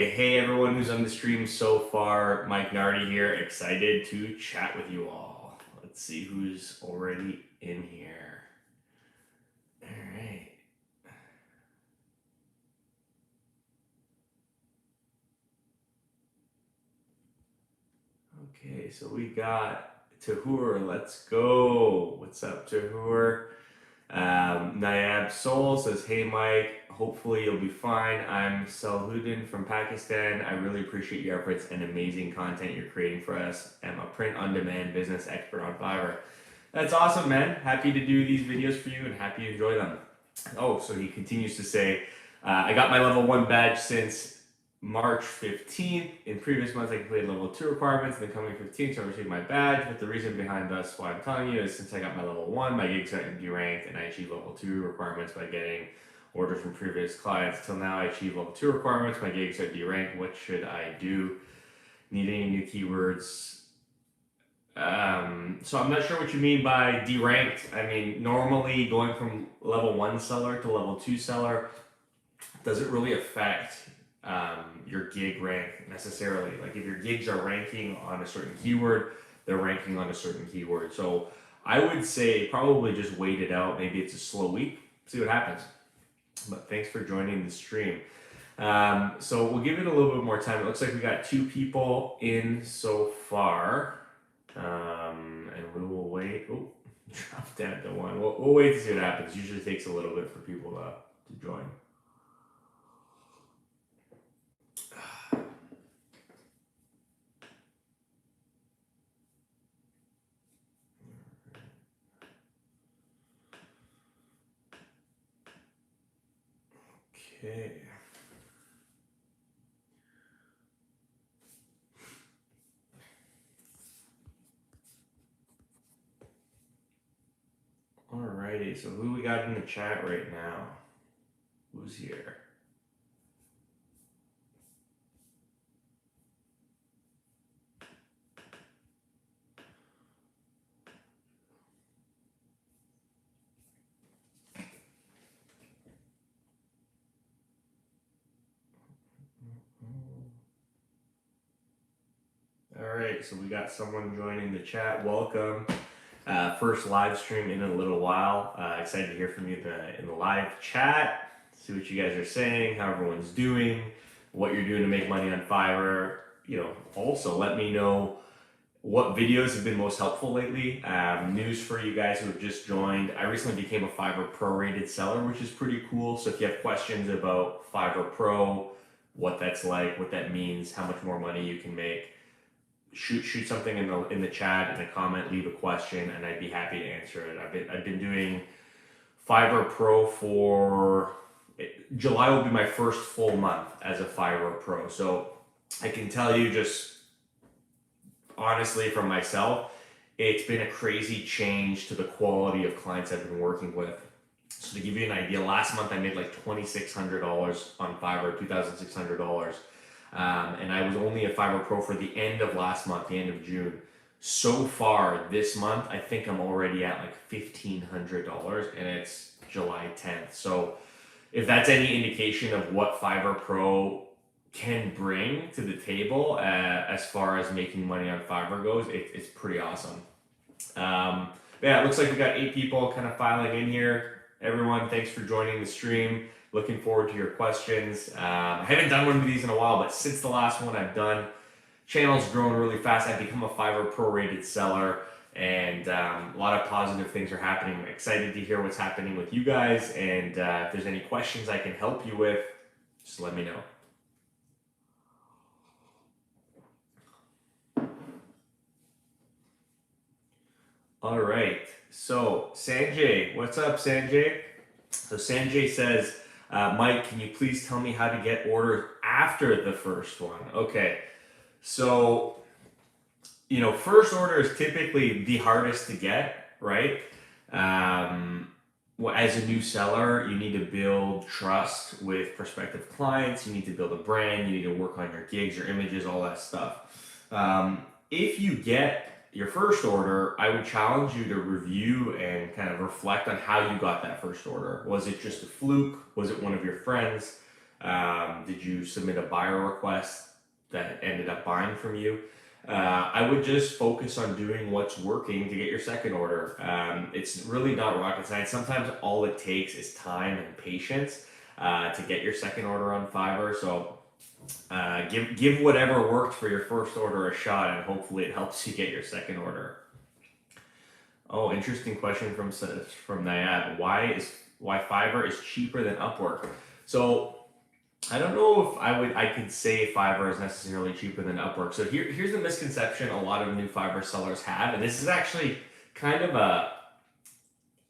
Hey everyone who's on the stream so far, Mike Nardi here, excited to chat with you all. Let's see who's already in here. All right. Okay, so we got Tahur. Let's go. What's up, Tahur? Nayab Soul says, "Hey Mike, hopefully you'll be fine. I'm Salhuddin from Pakistan. I really appreciate your efforts and amazing content you're creating for us. I'm a print-on-demand business expert on Fiverr." That's awesome, man. Happy to do these videos for you and happy you enjoy them. Oh, so he continues to say, "I got my level 1 badge since March 15th. In previous months, I completed level 2 requirements, and then coming 15th, so I received my badge. But the reason behind this, why I'm telling you, is since I got my level 1, my gigs got deranked, and I achieved level 2 requirements by getting orders from previous clients. Till now, I achieved level 2 requirements, my gigs are deranked. What should I do? Need any new keywords?" So I'm not sure what you mean by deranked. I mean, normally going from level 1 seller to level 2 seller doesn't really affect your gig rank necessarily. Like if your gigs are ranking on a certain keyword, they're ranking on a certain keyword. So I would say probably just wait it out. Maybe it's a slow week, see what happens. But thanks for joining the stream. So we'll give it a little bit more time. It looks like we got 2 people in so far. And we will wait. Oh, drop down to 1. We'll wait to see what happens. Usually takes a little bit for people to join. Okay. Alrighty, so who we got in the chat right now? Who's here? Alright, so we got someone joining the chat. Welcome. First live stream in a little while. Excited to hear from you in the live chat. See what you guys are saying, how everyone's doing, what you're doing to make money on Fiverr. Also let me know what videos have been most helpful lately. News for you guys who have just joined. I recently became a Fiverr Pro rated seller, which is pretty cool. So if you have questions about Fiverr Pro, what that's like, what that means, how much more money you can make, shoot something in the chat, in a comment, leave a question, and I'd be happy to answer it. I've been doing Fiverr Pro for July will be my first full month as a Fiverr Pro. So I can tell you just honestly from myself, it's been a crazy change to the quality of clients I've been working with. So to give you an idea, last month I made like $2,600 on Fiverr, $2,600. And I was only a Fiverr Pro for the end of last month, the end of June. So far this month, I think I'm already at like $1,500 and it's July 10th. So if that's any indication of what Fiverr Pro can bring to the table as far as making money on Fiverr goes, it's pretty awesome. Yeah, it looks like we got 8 people kind of filing in here. Everyone, thanks for joining the stream. Looking forward to your questions. I haven't done one of these in a while, but since the last one I've done, channel's grown really fast. I've become a Fiverr Pro rated seller, and a lot of positive things are happening. I'm excited to hear what's happening with you guys, and if there's any questions I can help you with, just let me know. All right, so Sanjay, what's up, Sanjay? So Sanjay says, Mike, can you please tell me how to get orders after the first one? Okay, so, first order is typically the hardest to get, right? As a new seller, you need to build trust with prospective clients. You need to build a brand. You need to work on your gigs, your images, all that stuff. If you get your first order, I would challenge you to review and kind of reflect on how you got that first order. Was it just a fluke? Was it one of your friends? Did you submit a buyer request that ended up buying from you? I would just focus on doing what's working to get your second order. It's really not rocket science. Sometimes all it takes is time and patience to get your second order on Fiverr. So give whatever worked for your first order a shot, and hopefully it helps you get your second order. Oh, interesting question from Nayab. Why Fiverr is cheaper than Upwork? So I don't know if I could say Fiverr is necessarily cheaper than Upwork. So here's the misconception a lot of new Fiverr sellers have, and this is actually kind of a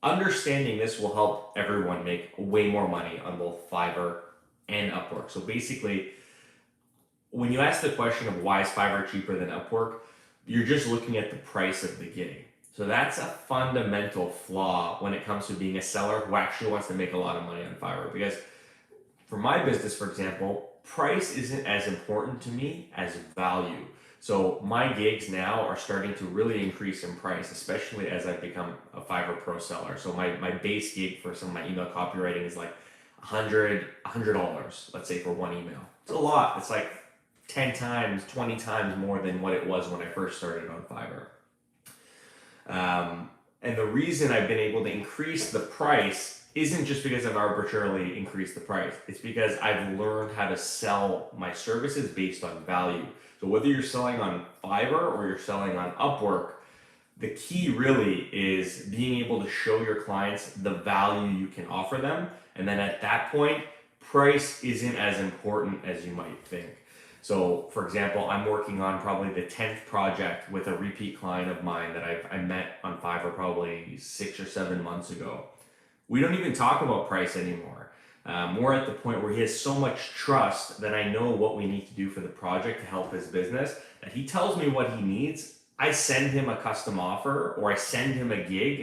understanding this will help everyone make way more money on both Fiverr and Upwork. So basically, when you ask the question of why is Fiverr cheaper than Upwork, you're just looking at the price of the gig. So that's a fundamental flaw when it comes to being a seller who actually wants to make a lot of money on Fiverr. Because for my business, for example, price isn't as important to me as value. So my gigs now are starting to really increase in price, especially as I've become a Fiverr Pro seller. So my base gig for some of my email copywriting is like $100, let's say, for one email. It's a lot. It's like 10 times, 20 times more than what it was when I first started on Fiverr. And the reason I've been able to increase the price isn't just because I've arbitrarily increased the price. It's because I've learned how to sell my services based on value. So whether you're selling on Fiverr or you're selling on Upwork, the key really is being able to show your clients the value you can offer them. And then at that point, price isn't as important as you might think. So for example, I'm working on probably the 10th project with a repeat client of mine that I met on Fiverr probably 6 or 7 months ago. We don't even talk about price anymore. We're at the point where he has so much trust that I know what we need to do for the project to help his business, that he tells me what he needs. I send him a custom offer, or I send him a gig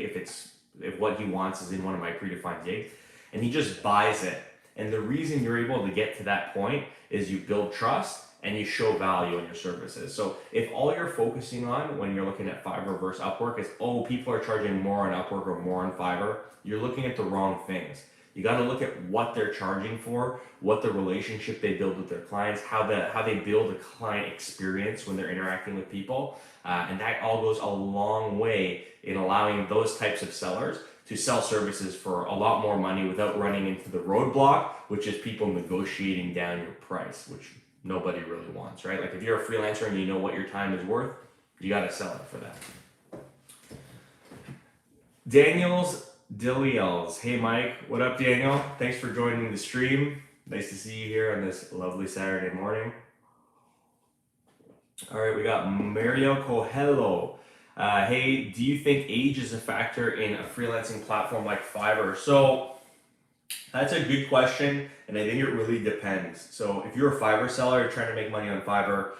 if what he wants is in one of my predefined gigs, and he just buys it. And the reason you're able to get to that point is you build trust and you show value in your services. So if all you're focusing on when you're looking at Fiverr versus Upwork is, oh, people are charging more on Upwork or more on Fiverr, you're looking at the wrong things. You got to look at what they're charging for, what the relationship they build with their clients, how they build a client experience when they're interacting with people. And that all goes a long way in allowing those types of sellers to sell services for a lot more money without running into the roadblock, which is people negotiating down your price, which nobody really wants, right? Like if you're a freelancer and you know what your time is worth, you got to sell it for that. Daniel's Dilliels. Hey Mike, what up Daniel? Thanks for joining the stream. Nice to see you here on this lovely Saturday morning. All right, we got Mario Coelho. Hey, do you think age is a factor in a freelancing platform like Fiverr? So that's a good question, and I think it really depends. So if you're a Fiverr seller, you're trying to make money on Fiverr,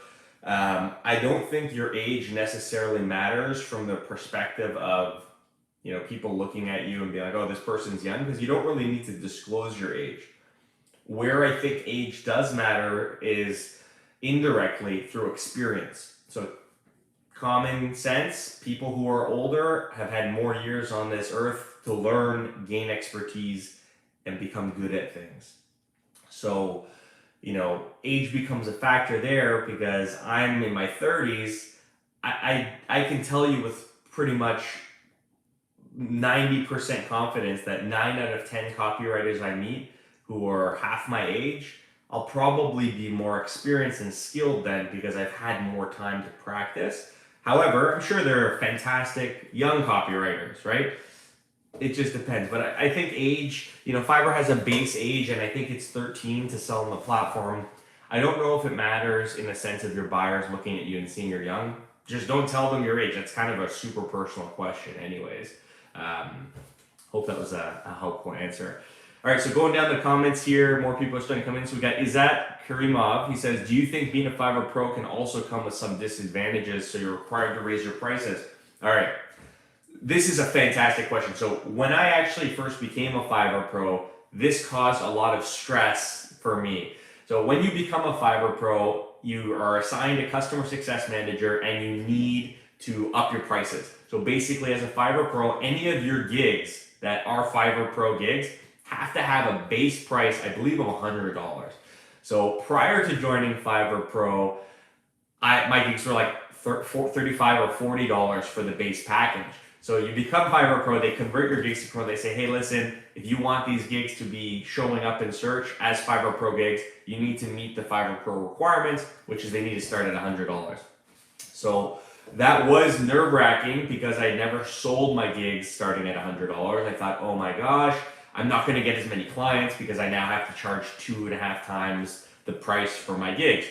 I don't think your age necessarily matters from the perspective of, you know, people looking at you and being like, oh, this person's young, because you don't really need to disclose your age. Where I think age does matter is indirectly through experience. So common sense, people who are older have had more years on this earth to learn, gain expertise, and become good at things. So, you know, age becomes a factor there because I'm in my 30s. I can tell you with pretty much 90% confidence that 9 out of 10 copywriters I meet who are half my age, I'll probably be more experienced and skilled then because I've had more time to practice. However, I'm sure there are fantastic young copywriters, right? It just depends. But I think age, you know, Fiverr has a base age and I think it's 13 to sell on the platform. I don't know if it matters in the sense of your buyers looking at you and seeing you're young. Just don't tell them your age. That's kind of a super personal question anyways. Hope that was a helpful answer. All right, so going down the comments here, more people are starting to come in. So we got Izzat Karimov. He says, do you think being a Fiverr Pro can also come with some disadvantages so you're required to raise your prices? All right, this is a fantastic question. So when I actually first became a Fiverr Pro, this caused a lot of stress for me. So when you become a Fiverr Pro, you are assigned a customer success manager and you need to up your prices. So basically as a Fiverr Pro, any of your gigs that are Fiverr Pro gigs have to have a base price, I believe, of $100. So prior to joining Fiverr Pro, my gigs were like $35 or $40 for the base package. So you become Fiverr Pro, they convert your gigs to Pro. They say, hey, listen, if you want these gigs to be showing up in search as Fiverr Pro gigs, you need to meet the Fiverr Pro requirements, which is they need to start at $100. So that was nerve-wracking because I never sold my gigs starting at $100. I thought, oh my gosh, I'm not going to get as many clients because I now have to charge 2.5 times the price for my gigs.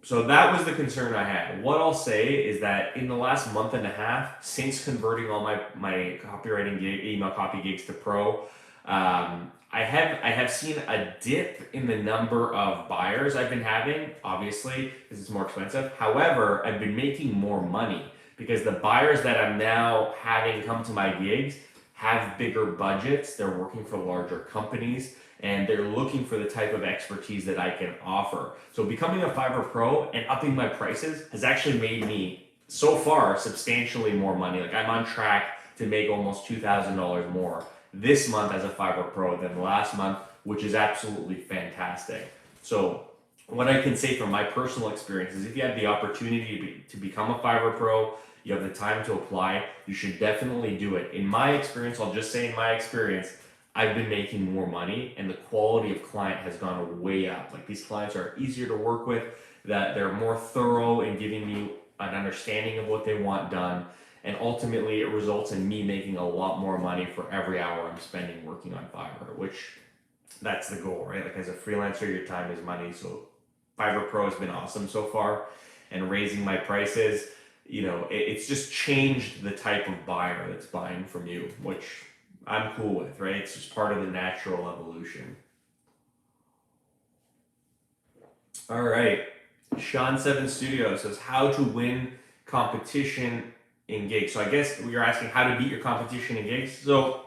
So that was the concern I had. What I'll say is that in the last month and a half, since converting all my copywriting email copy gigs to Pro, I have seen a dip in the number of buyers I've been having, obviously, because it's more expensive. However, I've been making more money because the buyers that I'm now having come to my gigs have bigger budgets. They're working for larger companies and they're looking for the type of expertise that I can offer. So becoming a Fiverr Pro and upping my prices has actually made me, so far, substantially more money. Like I'm on track to make almost $2,000 more this month as a Fiverr Pro than last month, which is absolutely fantastic. So what I can say from my personal experience is if you have the opportunity to become a Fiverr Pro, you have the time to apply, you should definitely do it. In my experience, I'll just say in my experience, I've been making more money and the quality of client has gone way up. Like these clients are easier to work with, that they're more thorough in giving me an understanding of what they want done. And ultimately it results in me making a lot more money for every hour I'm spending working on Fiverr, which that's the goal, right? Like as a freelancer, your time is money. So Fiverr Pro has been awesome so far, and raising my prices, it's just changed the type of buyer that's buying from you, which I'm cool with, right? It's just part of the natural evolution. All right. Sean7 Studio says, how to win competition in gigs. So I guess you're asking how to beat your competition in gigs. So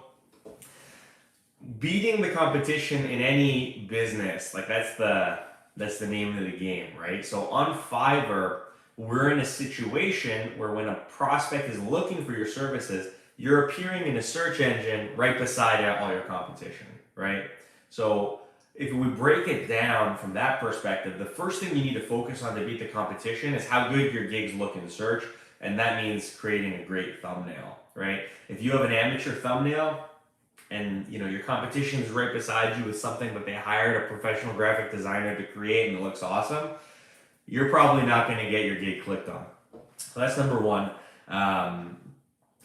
beating the competition in any business, like that's the name of the game, right? So on Fiverr, we're in a situation where when a prospect is looking for your services, you're appearing in a search engine right beside all your competition, right? So if we break it down from that perspective, the first thing you need to focus on to beat the competition is how good your gigs look in search. And that means creating a great thumbnail, right? If you have an amateur thumbnail and your competition is right beside you with something that they hired a professional graphic designer to create and it looks awesome, you're probably not going to get your gig clicked on. So that's number one.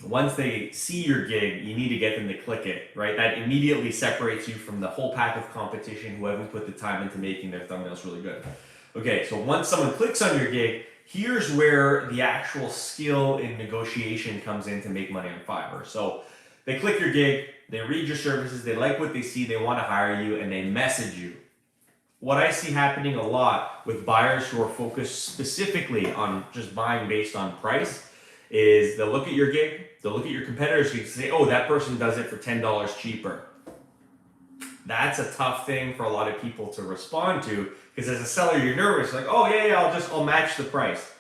Once they see your gig, you need to get them to click it, right? That immediately separates you from the whole pack of competition who haven't put the time into making their thumbnails really good. Okay, so once someone clicks on your gig, here's where the actual skill in negotiation comes in to make money on Fiverr. So they click your gig, they read your services, they like what they see, they want to hire you, and they message you. What I see happening a lot with buyers who are focused specifically on just buying based on price is they'll look at your gig, they'll look at your competitors' gigs and say, oh, that person does it for $10 cheaper. That's a tough thing for a lot of people to respond to because as a seller, you're nervous. Like, oh, yeah, I'll match the price.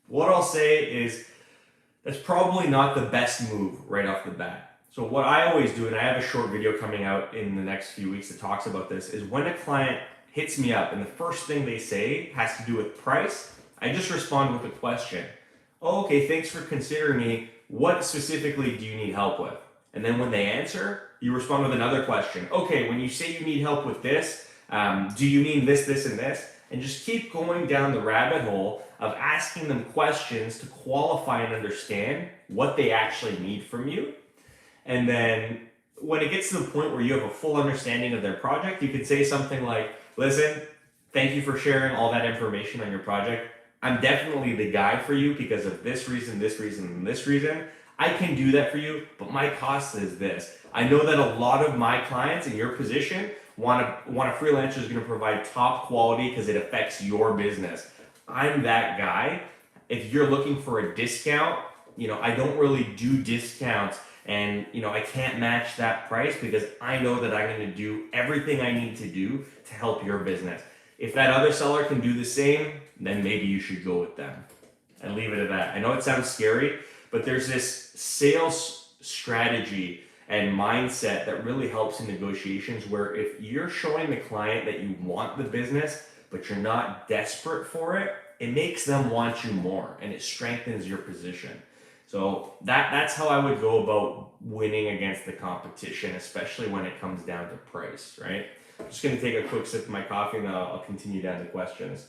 What I'll say is that's probably not the best move right off the bat. So what I always do, and I have a short video coming out in the next few weeks that talks about this, is when a client hits me up and the first thing they say has to do with price, I just respond with a question. Oh, okay, thanks for considering me. What specifically do you need help with? And then when they answer, you respond with another question. Okay, when you say you need help with this, do you mean this, this, and this? And just keep going down the rabbit hole of asking them questions to qualify and understand what they actually need from you. And then when it gets to the point where you have a full understanding of their project, you could say something like, listen, thank you for sharing all that information on your project. I'm definitely the guy for you because of this reason, and this reason. I can do that for you, but my cost is this. I know that a lot of my clients in your position want a freelancer who's going to provide top quality because it affects your business. I'm that guy. If you're looking for a discount, I don't really do discounts and I can't match that price because I know that I'm going to do everything I need to do to help your business. If that other seller can do the same, then maybe you should go with them and leave it at that. I know it sounds scary, but there's this sales strategy and mindset that really helps in negotiations, where if you're showing the client that you want the business, but you're not desperate for it, it makes them want you more and it strengthens your position. So that's how I would go about winning against the competition, especially when it comes down to price, right? I'm just going to take a quick sip of my coffee and I'll continue down to questions.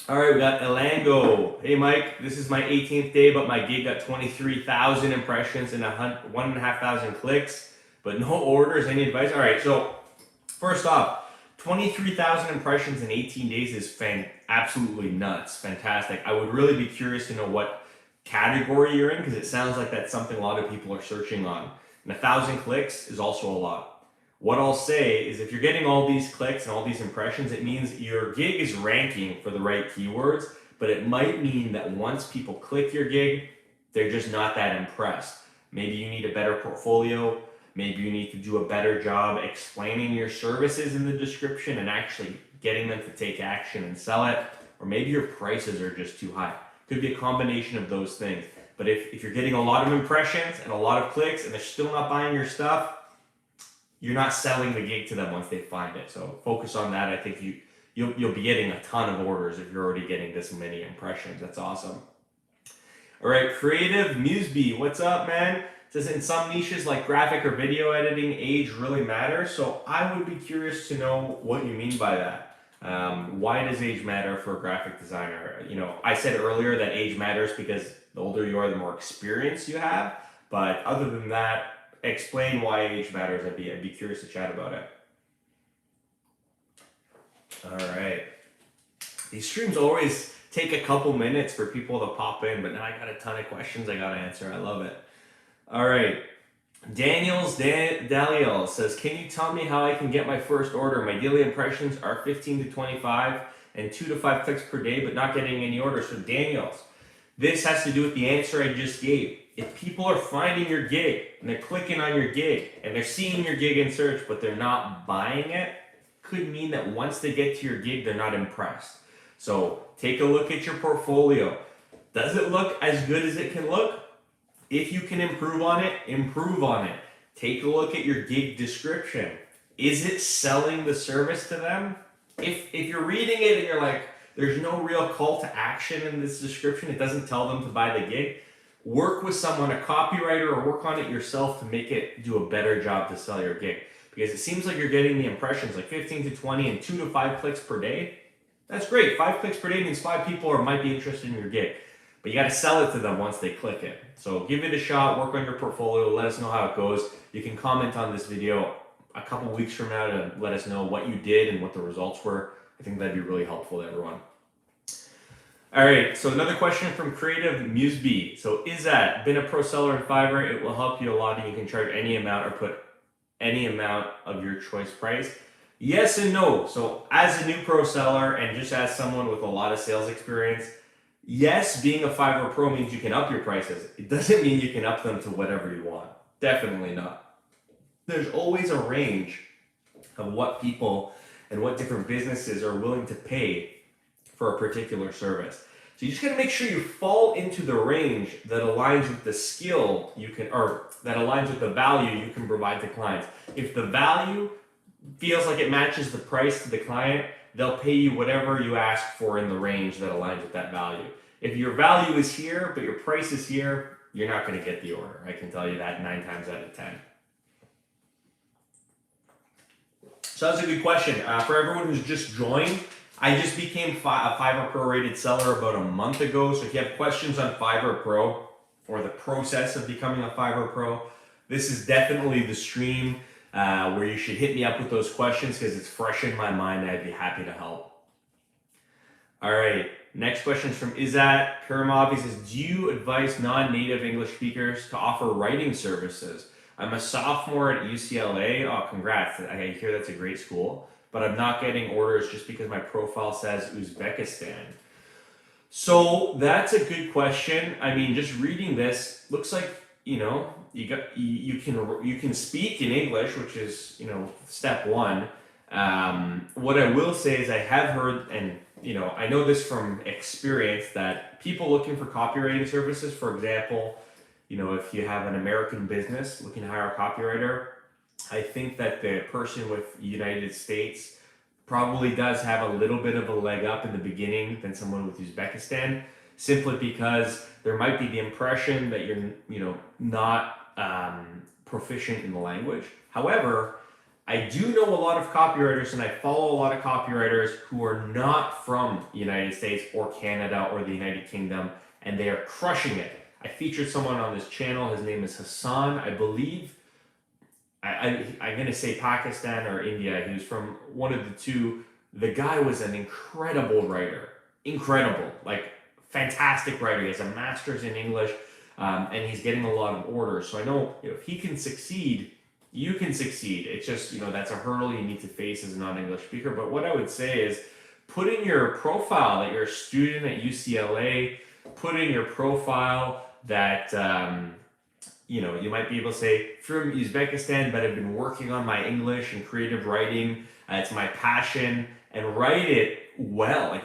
All right, we got Elango. Hey, Mike, this is my 18th day, but my gig got 23,000 impressions and 1,500 clicks, but no orders. Any advice? All right, so first off, 23,000 impressions in 18 days is absolutely nuts. Fantastic. I would really be curious to know what category you're in, because it sounds like that's something a lot of people are searching on. And 1,000 clicks is also a lot. What I'll say is if you're getting all these clicks and all these impressions, it means your gig is ranking for the right keywords, but it might mean that once people click your gig, they're just not that impressed. Maybe you need a better portfolio. Maybe you need to do a better job explaining your services in the description and actually getting them to take action and sell it. Or maybe your prices are just too high. Could be a combination of those things. But if you're getting a lot of impressions and a lot of clicks and they're still not buying your stuff, you're not selling the gig to them once they find it. So focus on that. I think you'll be getting a ton of orders if you're already getting this many impressions. That's awesome. All right, Creative Museby, what's up, man? It says in some niches like graphic or video editing, age really matters. So I would be curious to know what you mean by that. Why does age matter for a graphic designer? You know, I said earlier that age matters because the older you are, the more experience you have. But other than that, explain why age matters. I'd be curious to chat about it. All right. These streams always take a couple minutes for people to pop in, but now I got a ton of questions I got to answer. I love it. All right. Daniel says, can you tell me how I can get my first order? My daily impressions are 15 to 25 and 2 to 5 clicks per day, but not getting any orders. So Daniels, this has to do with the answer I just gave. If people are finding your gig and they're clicking on your gig and they're seeing your gig in search, but they're not buying it, could mean that once they get to your gig, they're not impressed. So take a look at your portfolio. Does it look as good as it can look? If you can improve on it, improve on it. Take a look at your gig description. Is it selling the service to them? If you're reading it and you're like, there's no real call to action in this description, it doesn't tell them to buy the gig, work with someone, a copywriter, or work on it yourself to make it do a better job to sell your gig. Because it seems like you're getting the impressions like 15 to 20 and 2 to 5 clicks per day. That's great. 5 clicks per day means 5 people might be interested in your gig. But you got to sell it to them once they click it. So give it a shot, work on your portfolio, let us know how it goes. You can comment on this video a couple weeks from now to let us know what you did and what the results were. I think that'd be really helpful to everyone. All right, so another question from Creative Museby. So is that been a pro seller in Fiverr? It will help you a lot and you can charge any amount or put any amount of your choice price. Yes and no. So as a new pro seller and just as someone with a lot of sales experience, yes, being a Fiverr Pro means you can up your prices. It doesn't mean you can up them to whatever you want. Definitely not. There's always a range of what people and what different businesses are willing to pay for a particular service. So you just gotta make sure you fall into the range that aligns with the skill you can, or that aligns with the value you can provide to clients. If the value feels like it matches the price to the client, they'll pay you whatever you ask for in the range that aligns with that value. If your value is here, but your price is here, you're not gonna get the order. I can tell you that 9 times out of 10. So that's a good question. For everyone who's just joined, I just became a Fiverr Pro rated seller about a month ago. So if you have questions on Fiverr Pro or the process of becoming a Fiverr Pro, this is definitely the stream where you should hit me up with those questions because it's fresh in my mind and I'd be happy to help. All right, next question is from Izzat Karimov. He says, do you advise non-native English speakers to offer writing services? I'm a sophomore at UCLA. Oh, congrats. I hear that's a great school. But I'm not getting orders just because my profile says Uzbekistan. So that's a good question. I mean, just reading this looks like, you know, you can speak in English, which is, you know, step one. What I will say is I have heard, and you know, I know this from experience, that people looking for copywriting services, for example, if you have an American business looking to hire a copywriter, I think that the person with United States probably does have a little bit of a leg up in the beginning than someone with Uzbekistan, simply because there might be the impression that you're not proficient in the language. However, I do know a lot of copywriters, and I follow a lot of copywriters who are not from the United States or Canada or the United Kingdom, and they are crushing it. I featured someone on this channel. His name is Hassan, I believe. I'm going to say Pakistan or India. He was from one of the two. The guy was an incredible writer. Incredible. Like, fantastic writer. He has a master's in English, and he's getting a lot of orders. So I know if he can succeed, you can succeed. It's just, that's a hurdle you need to face as a non-English speaker. But what I would say is put in your profile that you're a student at UCLA. Put in your profile that, you might be able to say, from Uzbekistan, but I've been working on my English and creative writing. It's my passion. And write it well.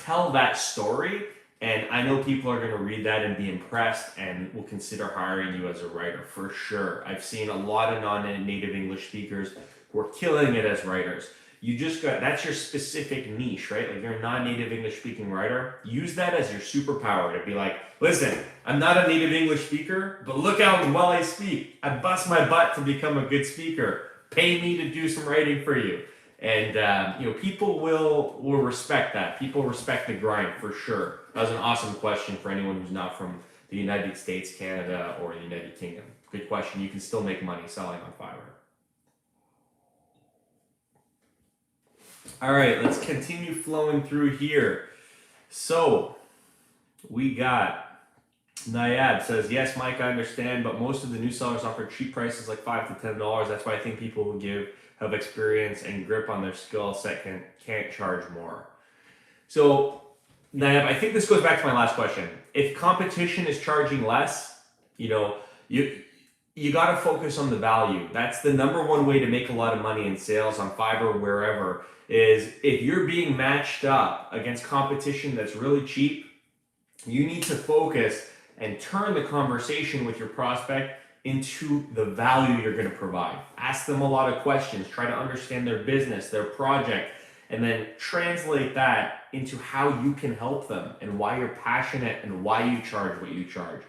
Tell that story. And I know people are going to read that and be impressed and will consider hiring you as a writer for sure. I've seen a lot of non-native English speakers who are killing it as writers. That's your specific niche, right? Like, you're a non-native English speaking writer. Use that as your superpower to be like, listen, I'm not a native English speaker, but look how well I speak. I bust my butt to become a good speaker. Pay me to do some writing for you. And, people will respect that. People respect the grind for sure. That was an awesome question for anyone who's not from the United States, Canada, or the United Kingdom. Good question. You can still make money selling on Fiverr. All right, let's continue flowing through here. So we got Nayab says, yes, Mike, I understand, but most of the new sellers offer cheap prices like $5 to $10. That's why I think people who have experience and grip on their skill set can't charge more. So Nayab, I think this goes back to my last question. If competition is charging less, you got to focus on the value. That's the number one way to make a lot of money in sales on Fiverr, wherever, is if you're being matched up against competition that's really cheap, you need to focus and turn the conversation with your prospect into the value you're going to provide. Ask them a lot of questions, try to understand their business, their project, and then translate that into how you can help them and why you're passionate and why you charge what you charge.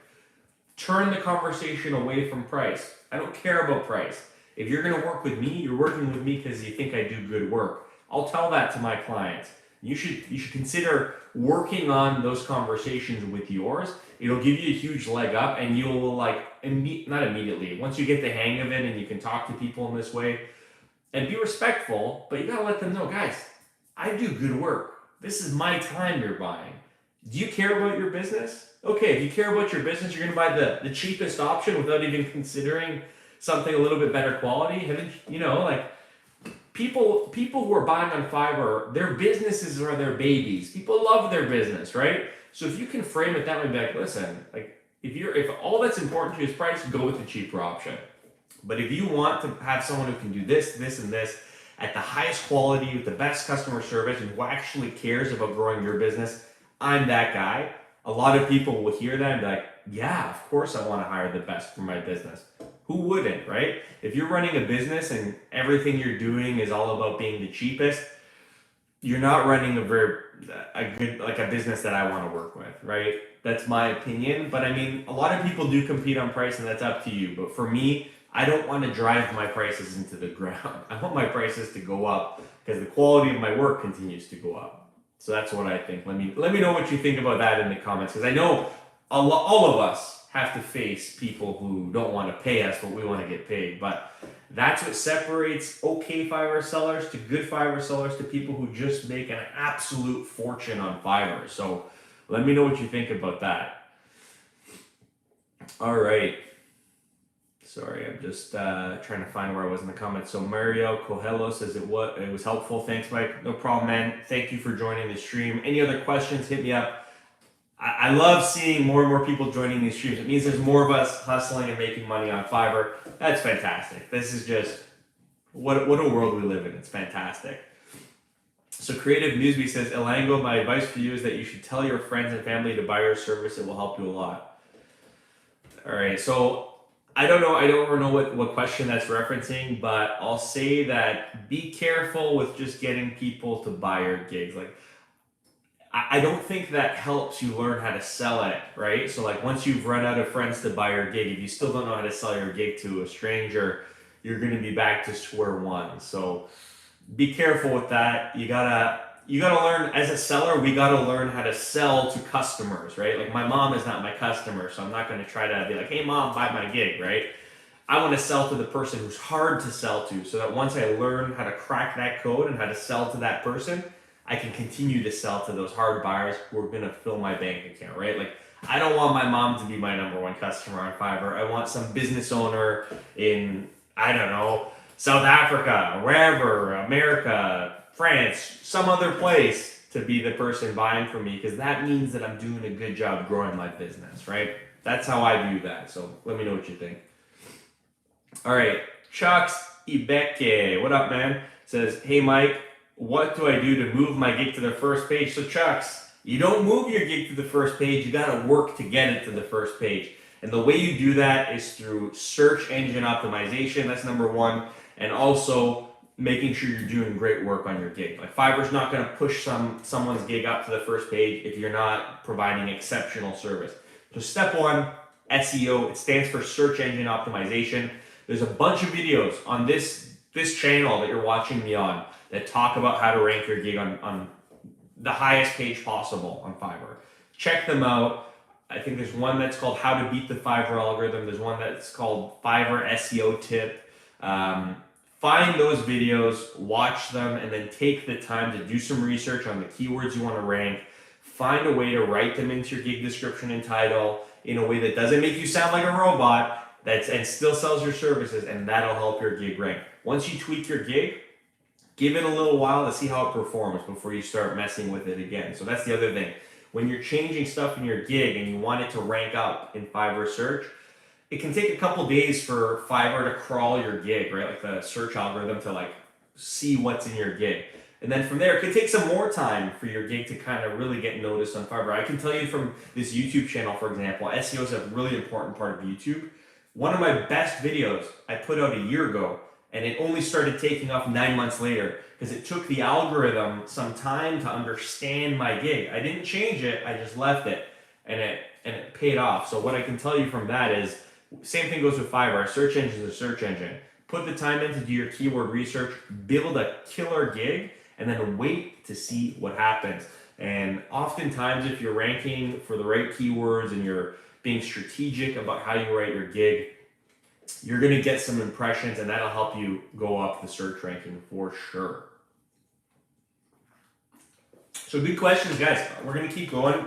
Turn the conversation away from price. I don't care about price. If you're going to work with me, you're working with me because you think I do good work. I'll tell that to my clients. You should consider working on those conversations with yours. It'll give you a huge leg up, and you'll not immediately. Once you get the hang of it and you can talk to people in this way and be respectful, but you got to let them know, guys, I do good work. This is my time you're buying. Do you care about your business? Okay, if you care about your business, you're going to buy the cheapest option without even considering something a little bit better quality. People who are buying on Fiverr, their businesses are their babies. People love their business, right? So if you can frame it that way, be like, listen, if all that's important to you is price, go with the cheaper option. But if you want to have someone who can do this, this, and this at the highest quality with the best customer service and who actually cares about growing your business, I'm that guy. A lot of people will hear that and be like, yeah, of course I want to hire the best for my business. Who wouldn't, right? If you're running a business and everything you're doing is all about being the cheapest, you're not running a business that I want to work with, right? That's my opinion. But I mean, a lot of people do compete on price, and that's up to you. But for me, I don't want to drive my prices into the ground. I want my prices to go up because the quality of my work continues to go up. So that's what I think. Let me know what you think about that in the comments, because I know all of us have to face people who don't want to pay us what we want to get paid. But that's what separates okay Fiverr sellers to good Fiverr sellers to people who just make an absolute fortune on Fiverr. So let me know what you think about that. All right. Sorry, I'm just trying to find where I was in the comments. So Mario Coelho says it was helpful. Thanks, Mike. No problem, man. Thank you for joining the stream. Any other questions, hit me up. I love seeing more and more people joining these streams. It means there's more of us hustling and making money on Fiverr. That's fantastic. This is just what a world we live in. It's fantastic. So Creative Newsby says, Elango, my advice for you is that you should tell your friends and family to buy your service. It will help you a lot. All right, so I don't know what question that's referencing, but I'll say that be careful with just getting people to buy your gigs. Like, I don't think that helps you learn how to sell it, right? So like once you've run out of friends to buy your gig, if you still don't know how to sell your gig to a stranger, you're going to be back to square one. So be careful with that. You gotta learn as a seller. We gotta learn how to sell to customers, right? Like my mom is not my customer, so I'm not going to try to be like, hey mom, buy my gig, right? I want to sell to the person who's hard to sell to, so that once I learn how to crack that code and how to sell to that person, I can continue to sell to those hard buyers who are going to fill my bank account, right? Like I don't want my mom to be my number one customer on Fiverr. I want some business owner in, I don't know, South Africa, wherever, America, France, some other place to be the person buying from me, because that means that I'm doing a good job growing my business, right? That's how I view that. So let me know what you think. All right, Chucks Ibeke, what up, man? Says, hey Mike, what do I do to move my gig to the first page? So Chucks, you don't move your gig to the first page, you gotta work to get it to the first page. And the way you do that is through search engine optimization, that's number one, and also making sure you're doing great work on your gig. Like Fiverr's not gonna push someone's gig up to the first page if you're not providing exceptional service. So step one, SEO, it stands for search engine optimization. There's a bunch of videos on this channel that you're watching me on that talk about how to rank your gig on the highest page possible on Fiverr. Check them out. I think there's one that's called How to Beat the Fiverr Algorithm. There's one that's called Fiverr SEO Tip. Find those videos, watch them, and then take the time to do some research on the keywords you want to rank. Find a way to write them into your gig description and title in a way that doesn't make you sound like a robot, and still sells your services, and that'll help your gig rank. Once you tweak your gig, give it a little while to see how it performs before you start messing with it again. So that's the other thing. When you're changing stuff in your gig and you want it to rank up in Fiverr search, it can take a couple days for Fiverr to crawl your gig, right? Like the search algorithm to like see what's in your gig. And then from there, it could take some more time for your gig to kind of really get noticed on Fiverr. I can tell you from this YouTube channel, for example, SEO is a really important part of YouTube. One of my best videos I put out a year ago, and it only started taking off 9 months later because it took the algorithm some time to understand my gig. I didn't change it, I just left it, and it paid off. So what I can tell you from that is, same thing goes with Fiverr. Search engine is a search engine. Put the time in to do your keyword research, build a killer gig, and then wait to see what happens. And oftentimes, if you're ranking for the right keywords and you're being strategic about how you write your gig, you're going to get some impressions, and that'll help you go up the search ranking for sure. So good questions, guys. We're going to keep going.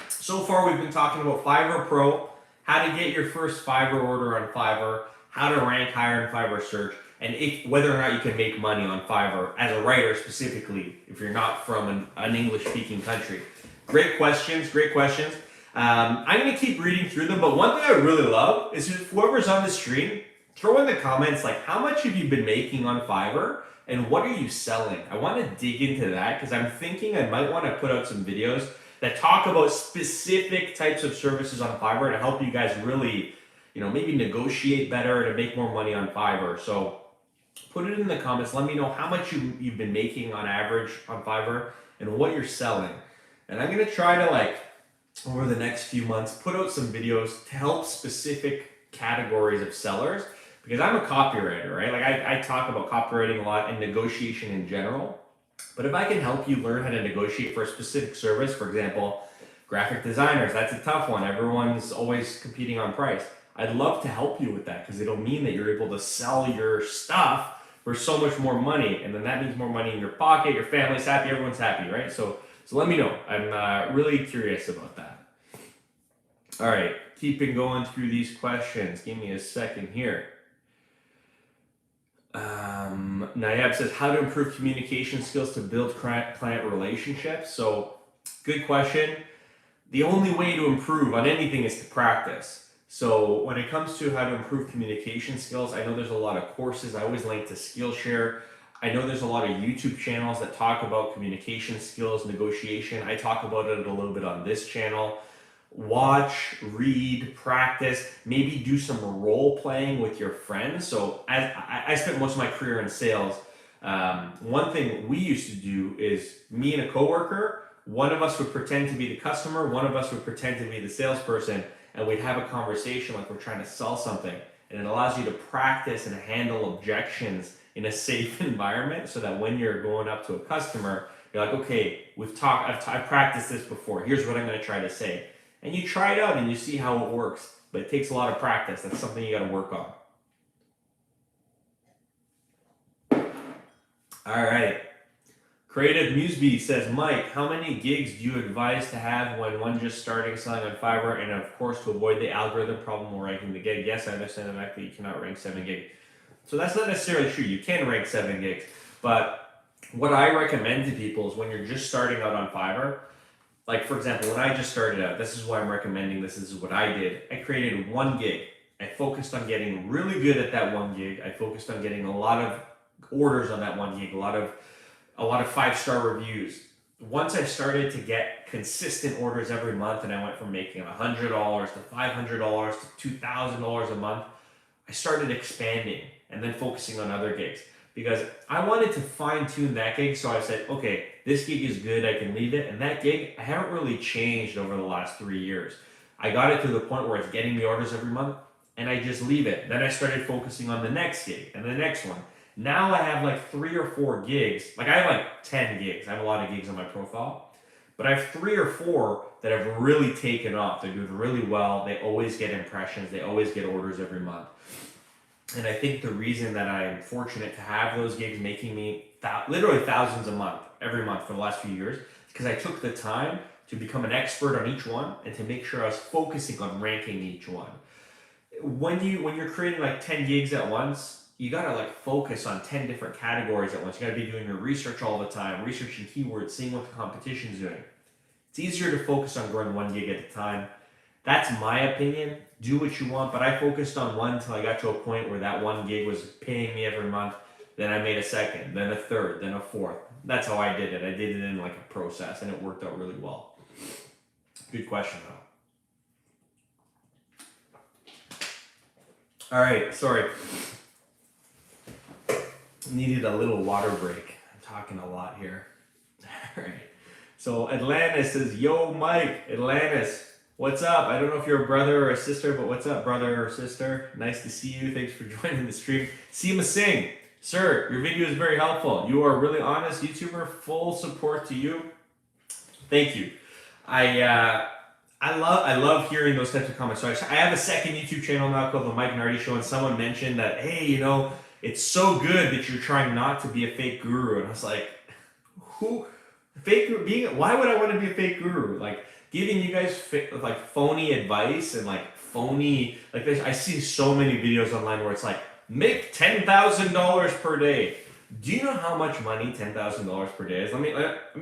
So far, we've been talking about Fiverr Pro, how to get your first Fiverr order on Fiverr, how to rank higher in Fiverr search, and whether or not you can make money on Fiverr as a writer specifically, if you're not from an English-speaking country. Great questions, great questions. I'm going to keep reading through them, but one thing I really love is if whoever's on the stream, throw in the comments, like, how much have you been making on Fiverr and what are you selling? I want to dig into that because I'm thinking I might want to put out some videos that talk about specific types of services on Fiverr to help you guys really, maybe negotiate better to make more money on Fiverr. So put it in the comments. Let me know how much you've been making on average on Fiverr and what you're selling. And I'm going to try to, over the next few months, put out some videos to help specific categories of sellers, because I'm a copywriter, right? Like I talk about copywriting a lot and negotiation in general, but if I can help you learn how to negotiate for a specific service, for example, graphic designers, that's a tough one. Everyone's always competing on price. I'd love to help you with that because it'll mean that you're able to sell your stuff for so much more money, and then that means more money in your pocket, your family's happy, everyone's happy, right? So let me know. I'm really curious about that. All right, keeping going through these questions. Give me a second here. Nayab says, how to improve communication skills to build client relationships. So good question. The only way to improve on anything is to practice. So when it comes to how to improve communication skills, I know there's a lot of courses. I always link to Skillshare. I know there's a lot of YouTube channels that talk about communication skills, negotiation. I talk about it a little bit on this channel. watch, read, practice, maybe do some role playing with your friends. So as I spent most of my career in sales, one thing we used to do is me and a coworker, one of us would pretend to be the customer, one of us would pretend to be the salesperson, and we'd have a conversation like we're trying to sell something. And it allows you to practice and handle objections in a safe environment so that when you're going up to a customer, you're like, okay, I've practiced this before. Here's what I'm going to try to say. And you try it out and you see how it works. But it takes a lot of practice. That's something you got to work on. All right. Creative Museby says, Mike, how many gigs do you advise to have when one just starting selling on Fiverr, and of course to avoid the algorithm problem while ranking the gig? Yes, I understand the fact that you cannot rank 7 gigs. So that's not necessarily true. You can rank 7 gigs. But what I recommend to people is when you're just starting out on Fiverr, like for example, when I just started out, this is why I'm recommending this is what I did. I created 1 gig. I focused on getting really good at that 1 gig. I focused on getting a lot of orders on that 1 gig, a lot of 5-star reviews. Once I started to get consistent orders every month and I went from making $100 to $500 to $2,000 a month, I started expanding and then focusing on other gigs because I wanted to fine tune that gig. So I said, okay, this gig is good, I can leave it. And that gig, I haven't really changed over the last 3 years. I got it to the point where it's getting me orders every month and I just leave it. Then I started focusing on the next gig and the next one. Now I have like 3 or 4 gigs. Like I have like 10 gigs. I have a lot of gigs on my profile. But I have 3 or 4 that have really taken off. They're doing really well. They always get impressions. They always get orders every month. And I think the reason that I'm fortunate to have those gigs making me literally thousands a month, every month for the last few years, is because I took the time to become an expert on each one and to make sure I was focusing on ranking each one. When you're creating like 10 gigs at once, you gotta like focus on 10 different categories at once. You gotta be doing your research all the time, researching keywords, seeing what the competition's doing. It's easier to focus on growing 1 gig at a time. That's my opinion. Do what you want, but I focused on 1 until I got to a point where that 1 gig was paying me every month. Then I made a 2nd, then a 3rd, then a 4th. That's how I did it. I did it in like a process and it worked out really well. Good question though. All right, sorry. Needed a little water break. I'm talking a lot here. All right. So Atlantis says, yo, Mike, Atlantis, what's up? I don't know if you're a brother or a sister, but what's up, brother or sister? Nice to see you. Thanks for joining the stream. Seema Singh, sir, your video is very helpful. You are a really honest YouTuber. Full support to you. Thank you. I love hearing those types of comments. So I have a second YouTube channel now called The Mike Nardi Show, and someone mentioned that, hey, you know, it's so good that you're trying not to be a fake guru. And I was like, why would I want to be a fake guru? Like giving you guys like phony advice and like phony, like I see so many videos online where it's like, make $10,000 per day. Do you know how much money $10,000 per day is? I'm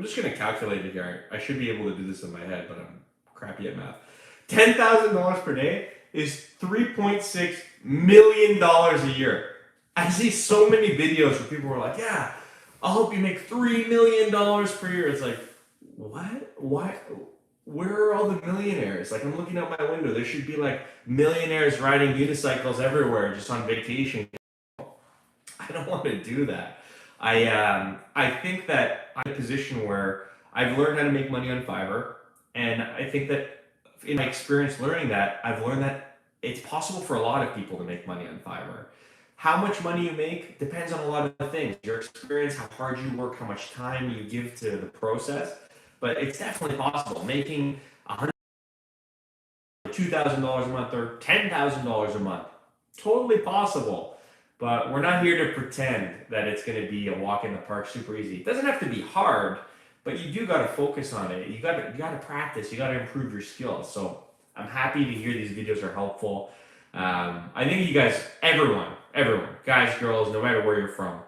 just going to calculate it here. I should be able to do this in my head, but I'm crappy at math. $10,000 per day is $3.6 million a year. I see so many videos where people are like, yeah, I'll help you make $3 million per year. It's like, what? Why? Where are all the millionaires? Like I'm looking out my window. There should be like millionaires riding unicycles everywhere just on vacation. I don't want to do that. I think that I'm in a position where I've learned how to make money on Fiverr. And I think that in my experience learning that, I've learned that it's possible for a lot of people to make money on Fiverr. How much money you make depends on a lot of things. Your experience, how hard you work, how much time you give to the process. But it's definitely possible. Making $100,000, $2,000 a month, or $10,000 a month. Totally possible. But we're not here to pretend that it's going to be a walk in the park super easy. It doesn't have to be hard, but you do got to focus on it. You got to practice. You got to improve your skills. So I'm happy to hear these videos are helpful. I think you guys, everyone, guys, girls, no matter where you're from,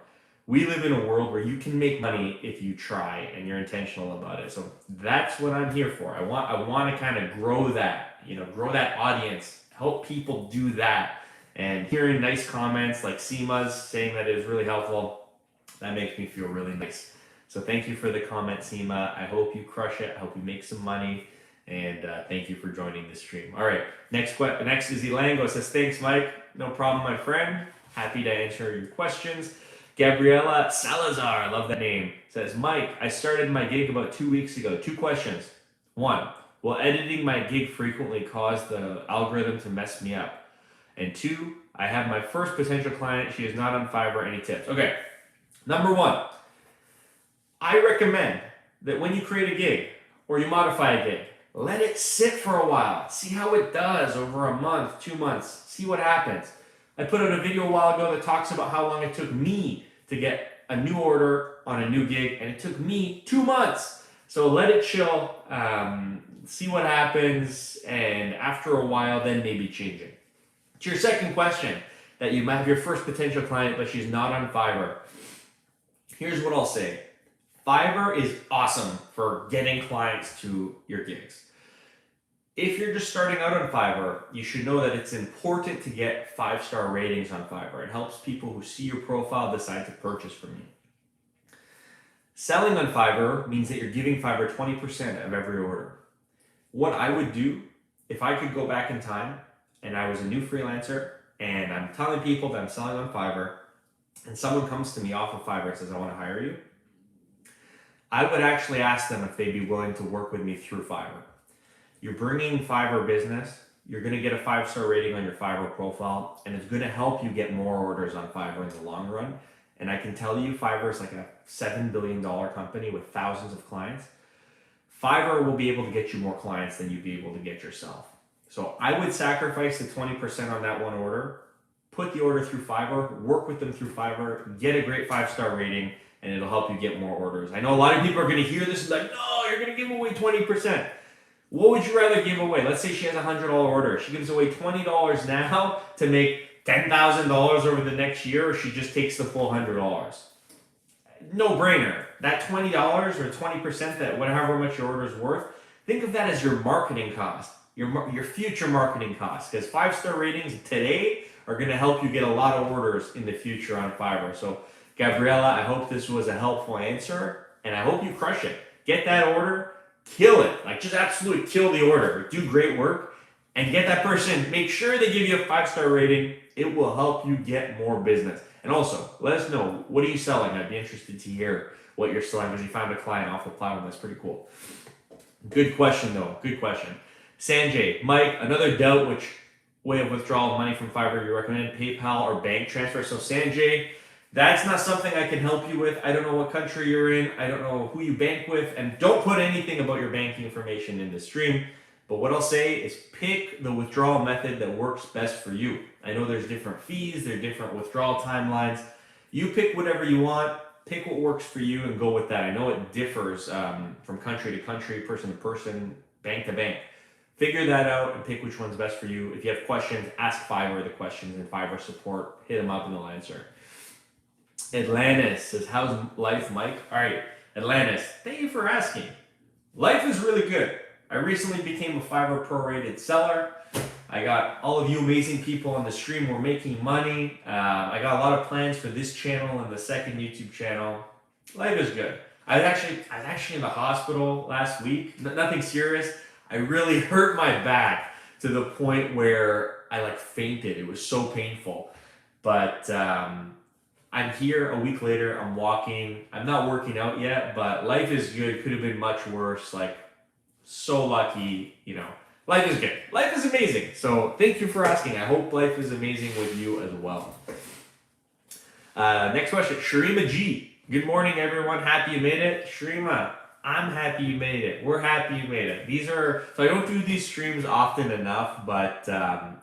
we live in a world where you can make money if you try and you're intentional about it. So that's what I'm here for. I want to kind of grow that, grow that audience, help people do that. And hearing nice comments like Seema's saying that it is really helpful, that makes me feel really nice. So thank you for the comment, Seema. I hope you crush it. I hope you make some money. And thank you for joining the stream. All right, next is Elango. Says, thanks, Mike. No problem, my friend. Happy to answer your questions. Gabriela Salazar, I love that name, says, Mike, I started my gig about 2 weeks ago. 2 questions. 1, will editing my gig frequently cause the algorithm to mess me up? And 2, I have my first potential client. She is not on Fiverr. Any tips? Okay, number 1, I recommend that when you create a gig or you modify a gig, let it sit for a while. See how it does over a month, 2 months. See what happens. I put out a video a while ago that talks about how long it took me to get a new order on a new gig, and it took me 2 months. So let it chill, see what happens, and after a while, then maybe change it. To your second question, that you might have your first potential client, but she's not on Fiverr. Here's what I'll say. Fiverr is awesome for getting clients to your gigs. If you're just starting out on Fiverr, you should know that it's important to get 5-star ratings on Fiverr. It helps people who see your profile decide to purchase from you. Selling on Fiverr means that you're giving Fiverr 20% of every order. What I would do if I could go back in time and I was a new freelancer and I'm telling people that I'm selling on Fiverr and someone comes to me off of Fiverr and says, I want to hire you, I would actually ask them if they'd be willing to work with me through Fiverr. You're bringing Fiverr business, you're going to get a 5-star rating on your Fiverr profile, and it's going to help you get more orders on Fiverr in the long run. And I can tell you, Fiverr is like a $7 billion company with thousands of clients. Fiverr will be able to get you more clients than you'd be able to get yourself. So I would sacrifice the 20% on that one order, put the order through Fiverr, work with them through Fiverr, get a great 5-star rating, and it'll help you get more orders. I know a lot of people are going to hear this and be like, no, you're going to give away 20%. What would you rather give away? Let's say she has a $100 order. She gives away $20 now to make $10,000 over the next year, or she just takes the full $100. No brainer. That $20 or 20%, that whatever much your order is worth, think of that as your marketing cost, your future marketing cost. Because 5-star ratings today are going to help you get a lot of orders in the future on Fiverr. So, Gabriella, I hope this was a helpful answer, and I hope you crush it. Get that order. Kill it. Like, just absolutely kill the order. Do great work and get that person. Make sure they give you a 5-star rating. It will help you get more business. And also, let us know, what are you selling? I'd be interested to hear what you're selling because you found a client off the platform. That's pretty cool. Good question, though. Good question. Sanjay, Mike, another doubt, which way of withdrawal of money from Fiverr you recommend, PayPal or bank transfer? So, Sanjay, that's not something I can help you with. I don't know what country you're in. I don't know who you bank with. And don't put anything about your banking information in the stream. But what I'll say is pick the withdrawal method that works best for you. I know there's different fees. There are different withdrawal timelines. You pick whatever you want. Pick what works for you and go with that. I know it differs from country to country, person to person, bank to bank. Figure that out and pick which one's best for you. If you have questions, ask Fiverr the questions in Fiverr support. Hit them up and they'll answer. Atlantis says, how's life, Mike? All right, Atlantis, thank you for asking. Life is really good. I recently became a Fiverr prorated seller. I got all of you amazing people on the stream. We're making money. I got a lot of plans for this channel and the second YouTube channel. Life is good. I was actually in the hospital last week. Nothing serious. I really hurt my back to the point where I fainted. It was so painful. But I'm here a week later. I'm walking. I'm not working out yet, but life is good. Could have been much worse. So lucky, Life is good. Life is amazing. So thank you for asking. I hope life is amazing with you as well. Next question, Sharima G. Good morning, everyone. Happy you made it. Sharima, I'm happy you made it. We're happy you made it. So I don't do these streams often enough, but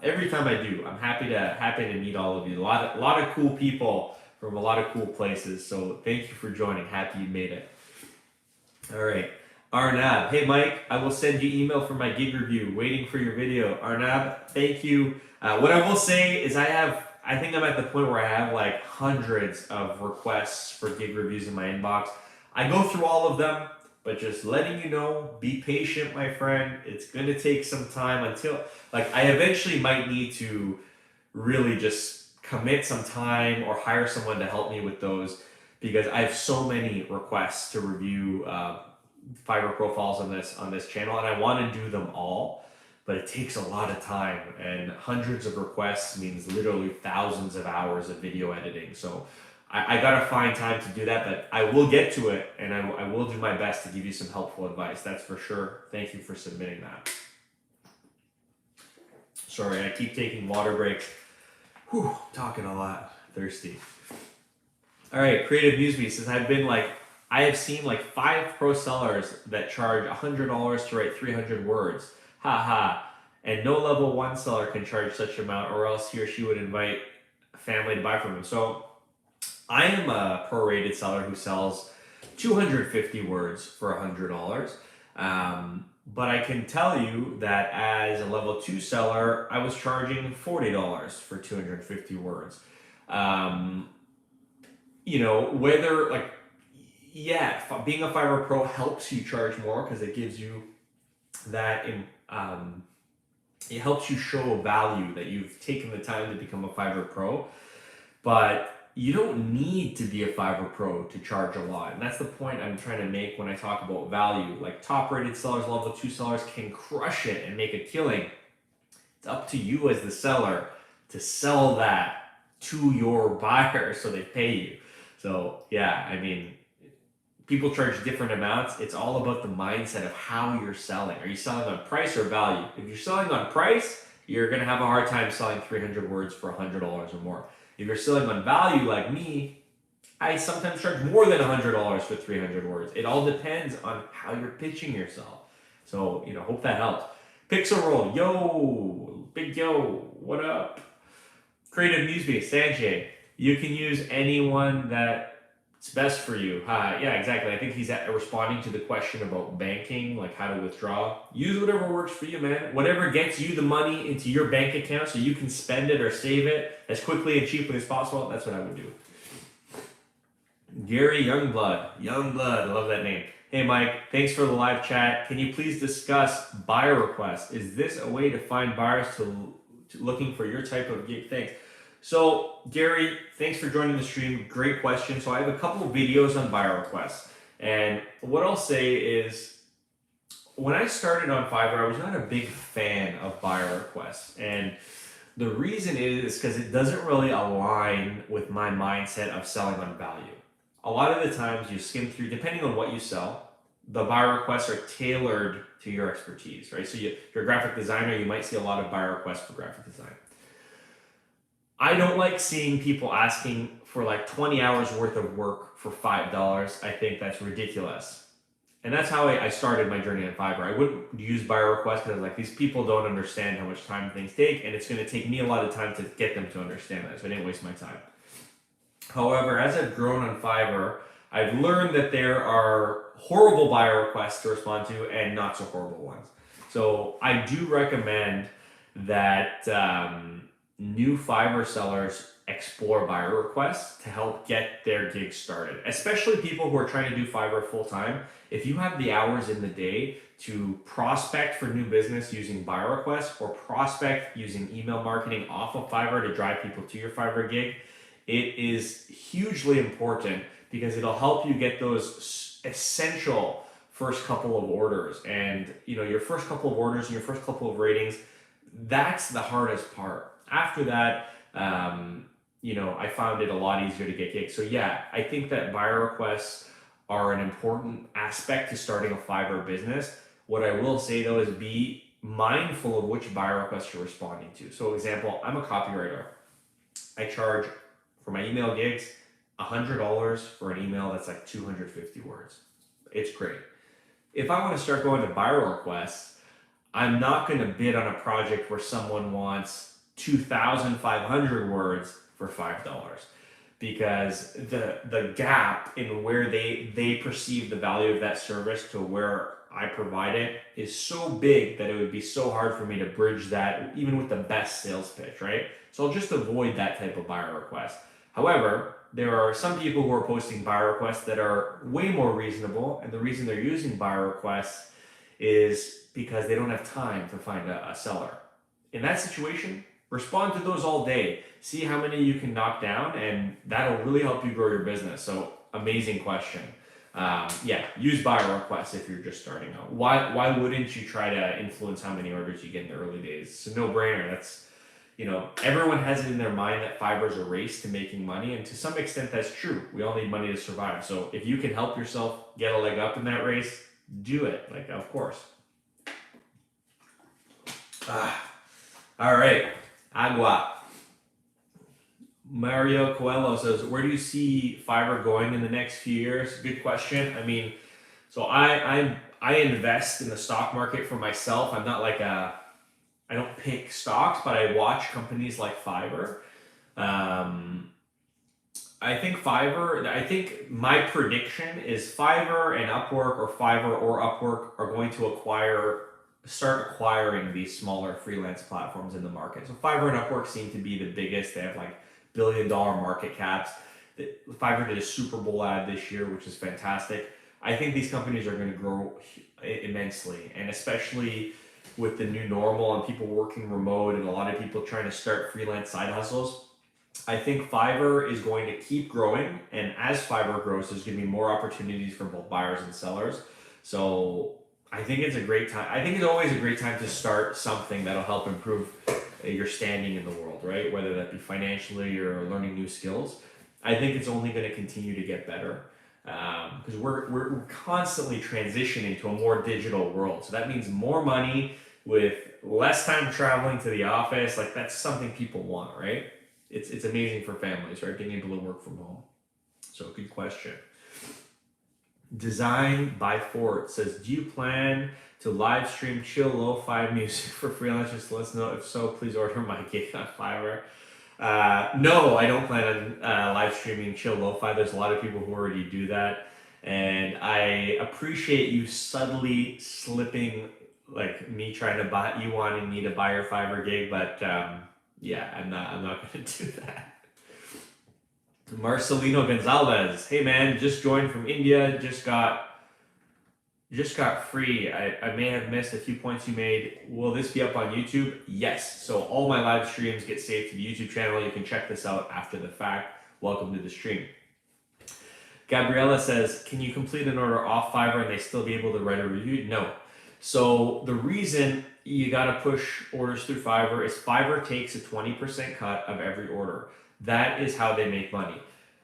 every time I do, I'm happy to meet all of you. A lot of cool people from a lot of cool places. So thank you for joining. Happy you made it. All right. Arnab, hey Mike, I will send you email for my gig review. Waiting for your video. Arnab, thank you. What I will say is I think I'm at the point where I have hundreds of requests for gig reviews in my inbox. I go through all of them, but just letting you know, be patient, my friend. It's going to take some time until, I eventually might need to really just commit some time or hire someone to help me with those because I have so many requests to review Fiverr profiles on this channel, and I want to do them all, but it takes a lot of time, and hundreds of requests means literally thousands of hours of video editing. So I gotta find time to do that, but I will get to it, and I will do my best to give you some helpful advice. That's for sure. Thank you for submitting that. Sorry, I keep taking water breaks. Whew, talking a lot. Thirsty. All right, Creative Newsby says I have seen like 5 pro sellers that charge $100 to write 300 words. Ha ha. And no level 1 seller can charge such amount, or else he or she would invite a family to buy from him. So I am a prorated seller who sells 250 words for $100. But I can tell you that as a level 2 seller, I was charging $40 for 250 words. Whether being a Fiverr Pro helps you charge more because it gives you that, it helps you show value that you've taken the time to become a Fiverr Pro, but you don't need to be a Fiverr Pro to charge a lot. And that's the point I'm trying to make when I talk about value. Like top rated sellers, level 2 sellers can crush it and make a killing. It's up to you as the seller to sell that to your buyer so they pay you. So yeah, I mean, people charge different amounts. It's all about the mindset of how you're selling. Are you selling on price or value? If you're selling on price, you're going to have a hard time selling 300 words for $100 or more. If you're selling on value like me, I sometimes charge more than $100 for 300 words. It all depends on how you're pitching yourself. So, hope that helps. Pixel Roll, yo, big yo, what up? Creative Newsby, Sanjay, you can use anyone that's best for you. Yeah, exactly. I think he's responding to the question about banking, like how to withdraw. Use whatever works for you, man. Whatever gets you the money into your bank account so you can spend it or save it as quickly and cheaply as possible. That's what I would do. Gary Youngblood, I love that name. Hey Mike, thanks for the live chat. Can you please discuss buyer requests? Is this a way to find buyers to looking for your type of gig? Thanks. So Gary, thanks for joining the stream. Great question. So I have a couple of videos on buyer requests. And what I'll say is, when I started on Fiverr, I was not a big fan of buyer requests. And the reason is because it doesn't really align with my mindset of selling on value. A lot of the times you skim through, depending on what you sell, the buyer requests are tailored to your expertise, right? So you're a graphic designer, you might see a lot of buyer requests for graphic design. I don't like seeing people asking for like 20 hours worth of work for $5. I think that's ridiculous. And that's how I started my journey on Fiverr. I wouldn't use buyer requests because these people don't understand how much time things take, and it's going to take me a lot of time to get them to understand that, so I didn't waste my time. However, as I've grown on Fiverr, I've learned that there are horrible buyer requests to respond to and not so horrible ones. So I do recommend that new Fiverr sellers explore buyer requests to help get their gigs started, especially people who are trying to do Fiverr full time. If you have the hours in the day to prospect for new business using buyer requests or prospect using email marketing off of Fiverr to drive people to your Fiverr gig, it is hugely important because it'll help you get those essential first couple of orders. And your first couple of orders and your first couple of ratings, that's the hardest part. After that, I found it a lot easier to get gigs. So yeah, I think that buyer requests are an important aspect to starting a Fiverr business. What I will say though is be mindful of which buyer requests you're responding to. So example, I'm a copywriter. I charge for my email gigs $100 for an email that's like 250 words. It's great. If I want to start going to buyer requests, I'm not going to bid on a project where someone wants 2,500 words for $5, because the gap in where they perceive the value of that service to where I provide it is so big that it would be so hard for me to bridge that even with the best sales pitch, right? So I'll just avoid that type of buyer request. However, there are some people who are posting buyer requests that are way more reasonable, and the reason they're using buyer requests is because they don't have time to find a seller. In that situation, respond to those all day. See how many you can knock down, and that'll really help you grow your business. So amazing question. Yeah, use buyer requests if you're just starting out. Why wouldn't you try to influence how many orders you get in the early days? It's a no-brainer. That's, everyone has it in their mind that Fiverr is a race to making money, and to some extent that's true. We all need money to survive. So if you can help yourself get a leg up in that race, do it. Like, of course. All right, agua. Mario Coelho says, where do you see Fiverr going in the next few years? Good question. I mean, so I invest in the stock market for myself. I'm not like I don't pick stocks, but I watch companies like Fiverr. I think my prediction is Fiverr and Upwork, or Fiverr or Upwork, are going to start acquiring these smaller freelance platforms in the market. So Fiverr and Upwork seem to be the biggest. They have like billion-dollar market caps. Fiverr did a Super Bowl ad this year, which is fantastic. I think these companies are going to grow immensely, and especially with the new normal and people working remote and a lot of people trying to start freelance side hustles. I think Fiverr is going to keep growing, and as Fiverr grows, there's going to be more opportunities for both buyers and sellers. So I think it's a great time. I think it's always a great time to start something that'll help improve your standing in the world, right? Whether that be financially or learning new skills. I think it's only going to continue to get better, because we're constantly transitioning to a more digital world. So that means more money with less time traveling to the office. Like, that's something people want, right? It's amazing for families, right? Being able to work from home. So good question. Design by Fort says, do you plan to live stream chill lo-fi music for freelancers to listen to? If so, please order my gig on Fiverr. No, I don't plan on live streaming chill lo-fi. There's a lot of people who already do that, and I appreciate you subtly slipping, like me trying to buy you wanting me to buy your Fiverr gig, but yeah, I'm not going to do that. Marcelino Gonzalez, hey man, just joined from India, just got free. I may have missed a few points you made. Will this be up on YouTube? Yes. So all my live streams get saved to the YouTube channel. You can check this out after the fact. Welcome to the stream. Gabriella says, can you complete an order off Fiverr and they still be able to write a review? No. So the reason you got to push orders through Fiverr is Fiverr takes a 20% cut of every order. That is how they make money.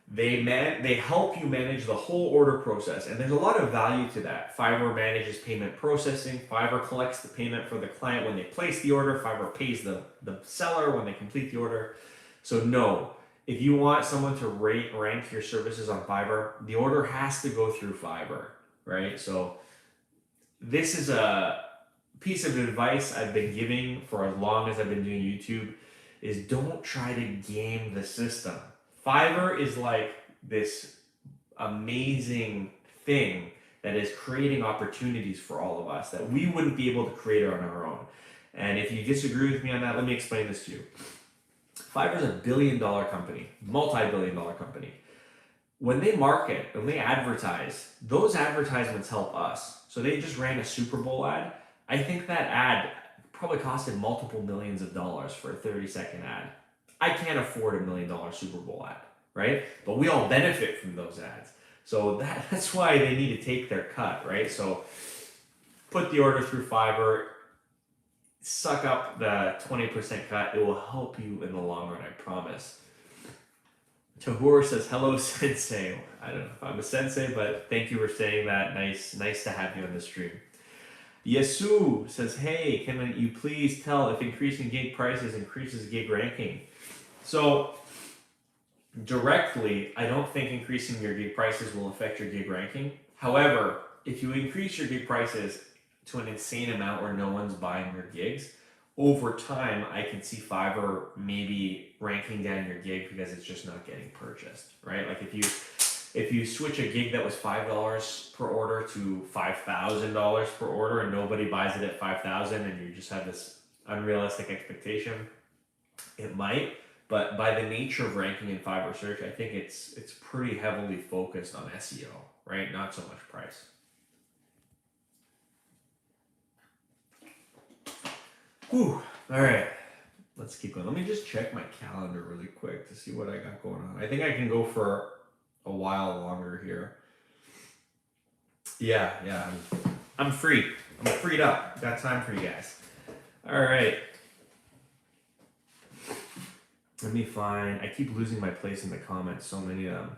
They help you manage the whole order process, and there's a lot of value to that. Fiverr manages payment processing. Fiverr collects the payment for the client when they place the order. Fiverr pays the seller when they complete the order. So no, if you want someone to rank your services on Fiverr, the order has to go through Fiverr, right? So this is a piece of advice I've been giving for as long as I've been doing YouTube, is don't try to game the system. Fiverr is like this amazing thing that is creating opportunities for all of us that we wouldn't be able to create on our own. And if you disagree with me on that, let me explain this to you. Fiverr is a billion-dollar company, multi-billion-dollar company. When they market, when they advertise, those advertisements help us. So they just ran a Super Bowl ad. I think that ad probably costed multiple millions of dollars for a 30-second ad. I can't afford $1 million Super Bowl ad, right? But we all benefit from those ads. So that's why they need to take their cut, right? So put the order through Fiverr, suck up the 20% cut. It will help you in the long run, I promise. Tahur says, hello, sensei. I don't know if I'm a sensei, but thank you for saying that. Nice to have you on the stream. Yesu says, hey, can you please tell if increasing gig prices increases gig ranking? So directly, I don't think increasing your gig prices will affect your gig ranking. However, if you increase your gig prices to an insane amount where no one's buying your gigs, over time, I can see Fiverr maybe ranking down your gig because it's just not getting purchased, right? Like if you switch a gig that was $5 per order to $5,000 per order and nobody buys it at $5,000 and you just have this unrealistic expectation, it might. But by the nature of ranking in Fiverr search, I think it's pretty heavily focused on SEO, right? Not so much price. Whew. All right, let's keep going. Let me just check my calendar really quick to see what I got going on. I think I can go for a while longer here. Yeah. I'm free. I'm freed up. Got time for you guys. All right. Let me find. I keep losing my place in the comments. So many of them.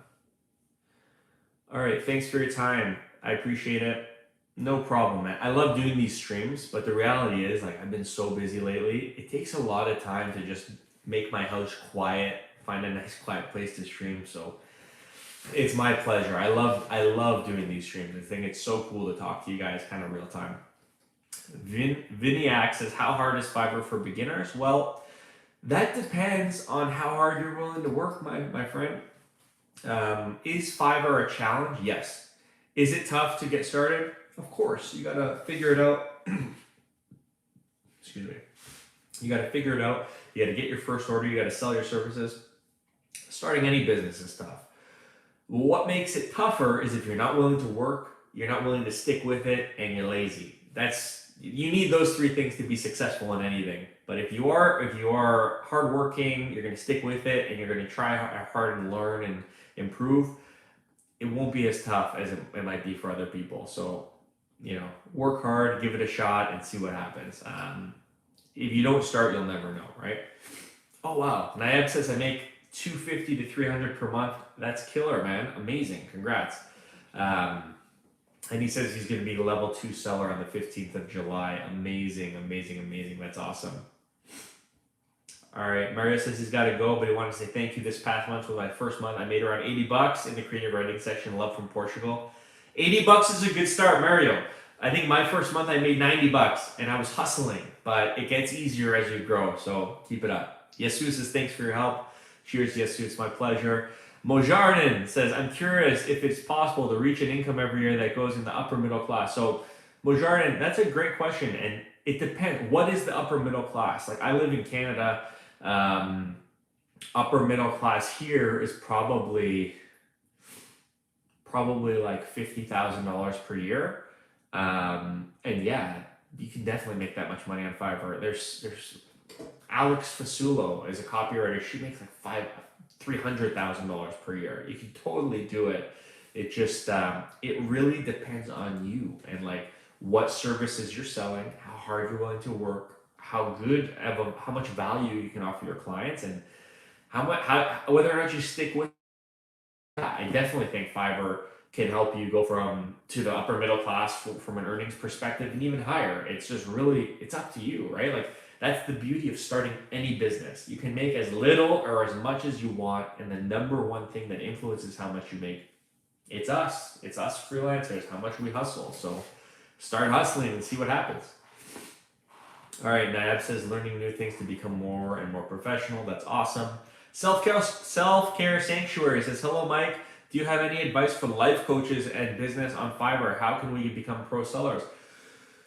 All right. Thanks for your time. I appreciate it. No problem, man. I love doing these streams, but the reality is, like, I've been so busy lately. It takes a lot of time to just make my house quiet, find a nice quiet place to stream. So it's my pleasure. I love doing these streams. I think it's so cool to talk to you guys kind of real time. Viniac says, how hard is Fiverr for beginners? Well, that depends on how hard you're willing to work, my friend. Is Fiverr a challenge? Yes. Is it tough to get started? Of course. You got to figure it out. Excuse me. You got to figure it out. You got to get your first order. You got to sell your services. Starting any business is tough. What makes it tougher is if you're not willing to work, you're not willing to stick with it, and you're lazy. You need those three things to be successful in anything. But if you are hardworking, you're going to stick with it, and you're going to try hard and learn and improve, it won't be as tough as it might be for other people. So, work hard, give it a shot, and see what happens. If you don't start, you'll never know, right? Oh wow, Naeb says I make $250 to $300 per month. That's killer, man. Amazing. Congrats. And he says he's going to be the level 2 seller on the 15th of July. Amazing. That's awesome. All right. Mario says he's got to go, but he wanted to say thank you. This past month was my first month. I made around $80 in the creative writing section. Love from Portugal. $80 is a good start, Mario. I think my first month I made $90 and I was hustling, but it gets easier as you grow. So keep it up. Yesu says thanks for your help. Cheers, Yesu. It's my pleasure. Mojarnin says, I'm curious if it's possible to reach an income every year that goes in the upper middle class. So, Mojarnin, that's a great question. And it depends. What is the upper middle class? Like, I live in Canada. Upper middle class here is probably like $50,000 per year. And yeah, you can definitely make that much money on Fiverr. There's Alex Fasulo is a copywriter. She makes like $300,000 per year. You can totally do it. It just it really depends on you and like what services you're selling, how hard you're willing to work, how much value you can offer your clients, and whether or not you stick with that. I definitely think Fiverr can help you go to the upper middle class from an earnings perspective and even higher. It's just really, it's up to you, right? Like, that's the beauty of starting any business. You can make as little or as much as you want, and the number one thing that influences how much you make, it's us freelancers, how much we hustle. So start hustling and see what happens. All right, Naab says learning new things to become more and more professional. That's awesome. Self-care Sanctuary says, hello, Mike. Do you have any advice for life coaches and business on Fiverr? How can we become pro sellers?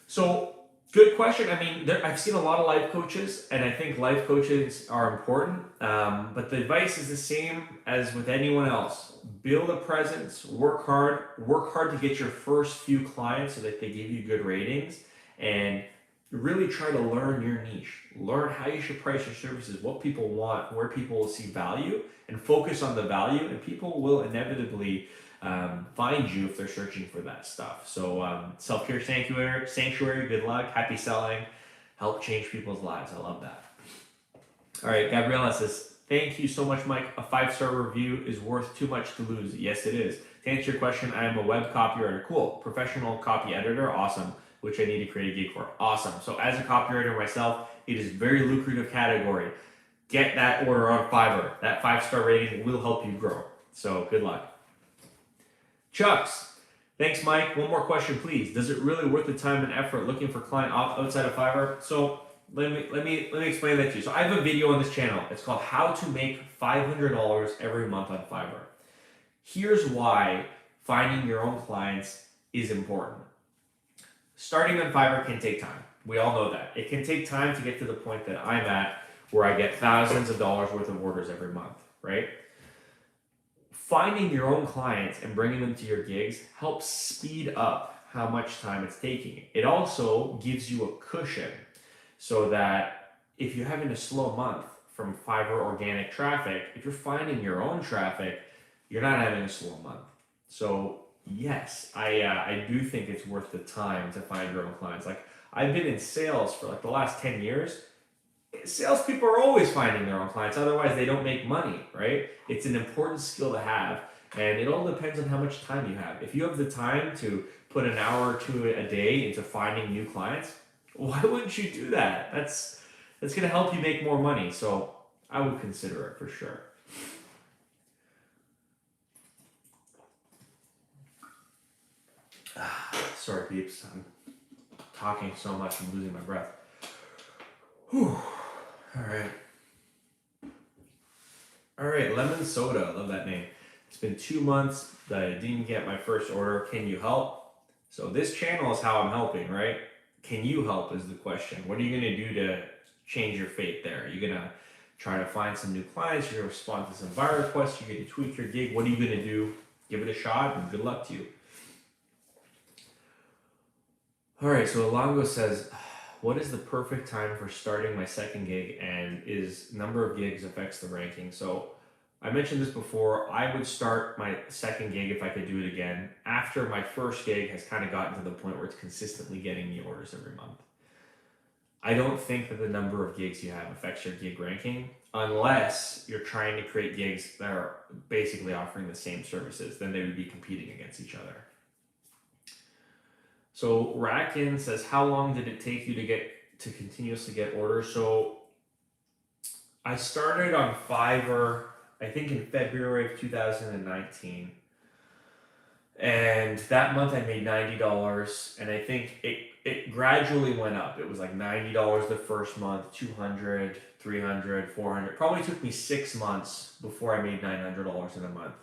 So, good question. I mean, I've seen a lot of life coaches, and I think life coaches are important. But the advice is the same as with anyone else. Build a presence, work hard to get your first few clients so that they give you good ratings, and really try to learn your niche. Learn how you should price your services, what people want, where people will see value, and focus on the value, and people will inevitably find you if they're searching for that stuff. So self-care sanctuary, good luck, happy selling, help change people's lives. I love that. All right, Gabriella says, thank you so much, Mike. A 5-star review is worth too much to lose. Yes, it is. To answer your question, I am a web copywriter. Cool. Professional copy editor. Awesome. Which I need to create a gig for. Awesome. So as a copywriter myself, it is a very lucrative category. Get that order on Fiverr. That 5-star rating will help you grow. So good luck. Chucks, thanks, Mike. One more question, please. Does it really worth the time and effort looking for client outside of Fiverr? So let me explain that to you. So I have a video on this channel. It's called How to Make $500 Every Month on Fiverr. Here's why finding your own clients is important. Starting on Fiverr can take time. We all know that. It can take time to get to the point that I'm at where I get thousands of dollars worth of orders every month, right? Finding your own clients and bringing them to your gigs helps speed up how much time it's taking. It also gives you a cushion so that if you're having a slow month from Fiverr organic traffic, if you're finding your own traffic, you're not having a slow month. So Yes, I do think it's worth the time to find your own clients. Like I've been in sales for like the last 10 years. Salespeople are always finding their own clients, otherwise they don't make money, right? It's an important skill to have, and it all depends on how much time you have. If you have the time to put an hour or two a day into finding new clients, why wouldn't you do that? That's going to help you make more money. So I would consider it for sure. Sorry, peeps. I'm talking so much, I'm losing my breath. Whew. All right. All right, lemon soda. Love that name. It's been 2 months that I didn't get my first order. Can you help? So this channel is how I'm helping, right? Can you help is the question. What are you going to do to change your fate there? Are you going to try to find some new clients? You're going to respond to some buyer requests? You're going to tweak your gig? What are you going to do? Give it a shot and good luck to you. All right, so Alongo says, what is the perfect time for starting my second gig, and is number of gigs affects the ranking? So I mentioned this before. I would start my second gig if I could do it again after my first gig has kind of gotten to the point where it's consistently getting me orders every month. I don't think that the number of gigs you have affects your gig ranking unless you're trying to create gigs that are basically offering the same services. Then they would be competing against each other. So Rackin says, how long did it take you to continuously get orders? So I started on Fiverr, I think in February of 2019. And that month I made $90, and I think it gradually went up. It was like $90 the first month, 200, 300, 400. Probably took me 6 months before I made $900 in a month.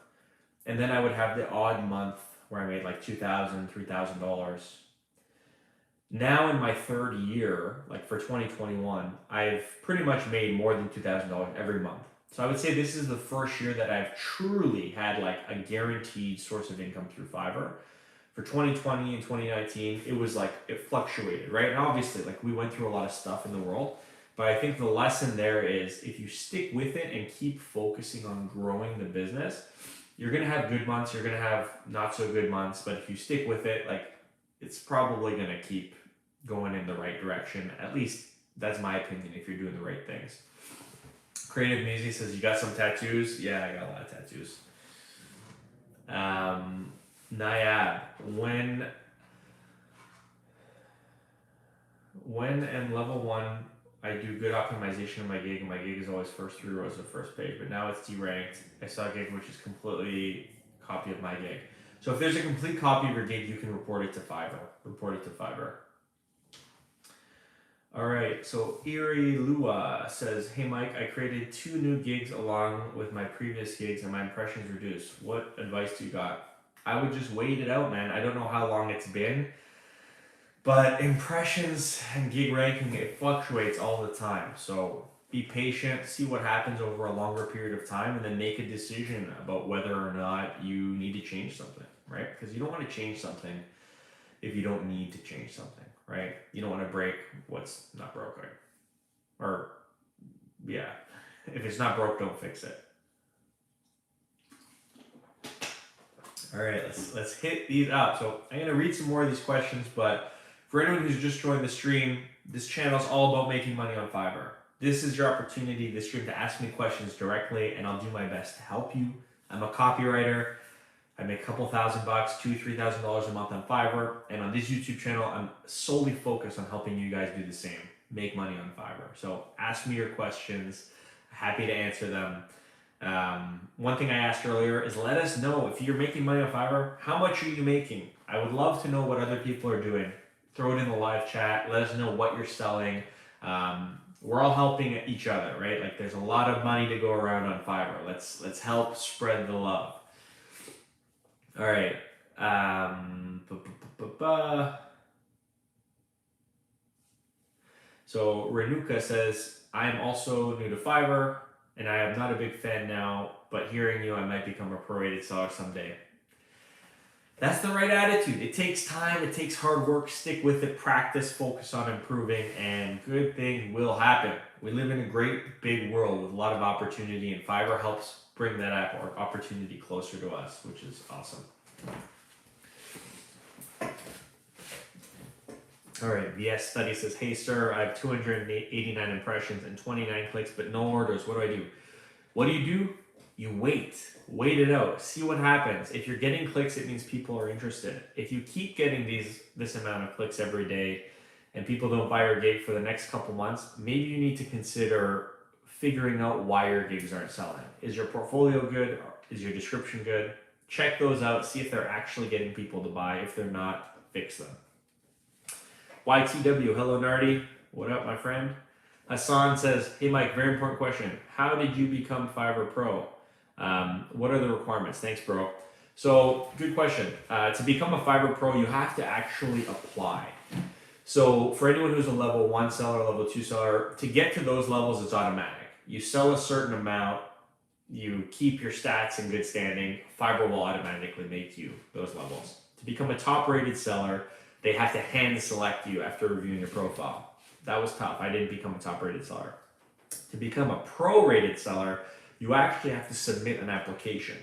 And then I would have the odd month where I made like $2,000, $3,000. Now in my third year, like for 2021, I've pretty much made more than $2,000 every month. So I would say this is the first year that I've truly had like a guaranteed source of income through Fiverr. For 2020 and 2019, it was like it fluctuated, right? And obviously, like we went through a lot of stuff in the world, but I think the lesson there is if you stick with it and keep focusing on growing the business, you're gonna have good months, you're gonna have not so good months, but if you stick with it, like it's probably gonna keep going in the right direction. At least that's my opinion if you're doing the right things. Creative Music says, you got some tattoos? Yeah, I got a lot of tattoos. Nayab, when in level 1, I do good optimization of my gig, and my gig is always first 3 rows of first page, but now it's deranked. I saw a gig which is completely copy of my gig. So if there's a complete copy of your gig, you can report it to Fiverr. All right, so Erie Lua says, hey Mike, I created 2 new gigs along with my previous gigs and my impressions reduced. What advice do you got? I would just wait it out, man. I don't know how long it's been, but impressions and gig ranking, it fluctuates all the time. So be patient, see what happens over a longer period of time, and then make a decision about whether or not you need to change something, right? Because you don't want to change something if you don't need to change something, right? You don't want to break what's not broken. Or, yeah, if it's not broke, don't fix it. All right, let's hit these up. So I'm gonna read some more of these questions, but for anyone who's just joined the stream, this channel is all about making money on Fiverr. This is your opportunity this stream to ask me questions directly, and I'll do my best to help you. I'm a copywriter. I make a couple $1,000, $2,000-$3,000 a month on Fiverr, and on this YouTube channel, I'm solely focused on helping you guys do the same, make money on Fiverr. So ask me your questions, happy to answer them. One thing I asked earlier is let us know if you're making money on Fiverr, how much are you making? I would love to know what other people are doing. Throw it in the live chat, let us know what you're selling. We're all helping each other, right? Like there's a lot of money to go around on Fiverr. Let's help spread the love. All right. So Renuka says, I am also new to Fiverr, and I am not a big fan now, but hearing you, I might become a prorated seller someday. That's the right attitude. It takes time, it takes hard work, stick with it, practice, focus on improving, and good things will happen. We live in a great big world with a lot of opportunity, and Fiverr helps bring that opportunity closer to us, which is awesome. All right, VS Study says, hey, sir, I have 289 impressions and 29 clicks, but no orders. What do I do? What do? You wait. Wait it out. See what happens. If you're getting clicks, it means people are interested. If you keep getting this amount of clicks every day and people don't buy your gig for the next couple months, maybe you need to consider figuring out why your gigs aren't selling. Is your portfolio good? Is your description good? Check those out. See if they're actually getting people to buy. If they're not, fix them. YTW, hello Nardi. What up, my friend? Hassan says, hey Mike, very important question. How did you become Fiverr Pro? What are the requirements? Thanks, bro. So, good question. To become a Fiverr Pro, you have to actually apply. So, for anyone who's a level 1 seller, level 2 seller, to get to those levels, it's automatic. You sell a certain amount, you keep your stats in good standing, Fiverr will automatically make you those levels. To become a top-rated seller, they have to hand select you after reviewing your profile. That was tough. I didn't become a top-rated seller. To become a pro-rated seller, you actually have to submit an application.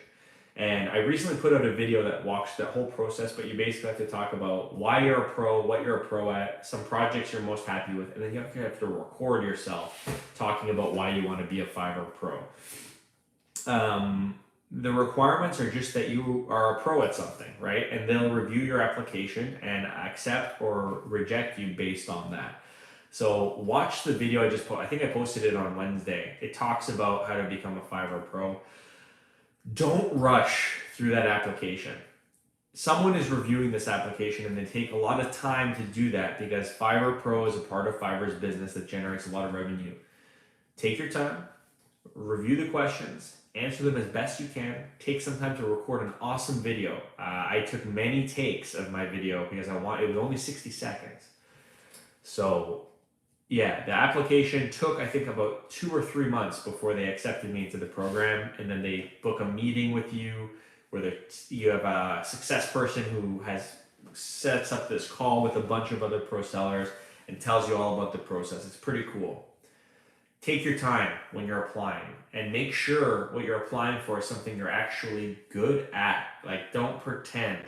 And I recently put out a video that walks that whole process, but you basically have to talk about why you're a pro, what you're a pro at, some projects you're most happy with, and then you have to record yourself talking about why you want to be a Fiverr Pro. The requirements are just that you are a pro at something, right? And they'll review your application and accept or reject you based on that. So watch the video I just posted. I think I posted it on Wednesday. It talks about how to become a Fiverr Pro. Don't rush through that application. Someone is reviewing this application and they take a lot of time to do that because Fiverr Pro is a part of Fiverr's business that generates a lot of revenue. Take your time, review the questions, answer them as best you can, take some time to record an awesome video. I took many takes of my video because it was only 60 seconds. So yeah, the application took, I think, about 2 or 3 months before they accepted me into the program. And then they book a meeting with you where you have a success person who sets up this call with a bunch of other pro sellers and tells you all about the process. It's pretty cool. Take your time when you're applying and make sure what you're applying for is something you're actually good at. Like, don't pretend.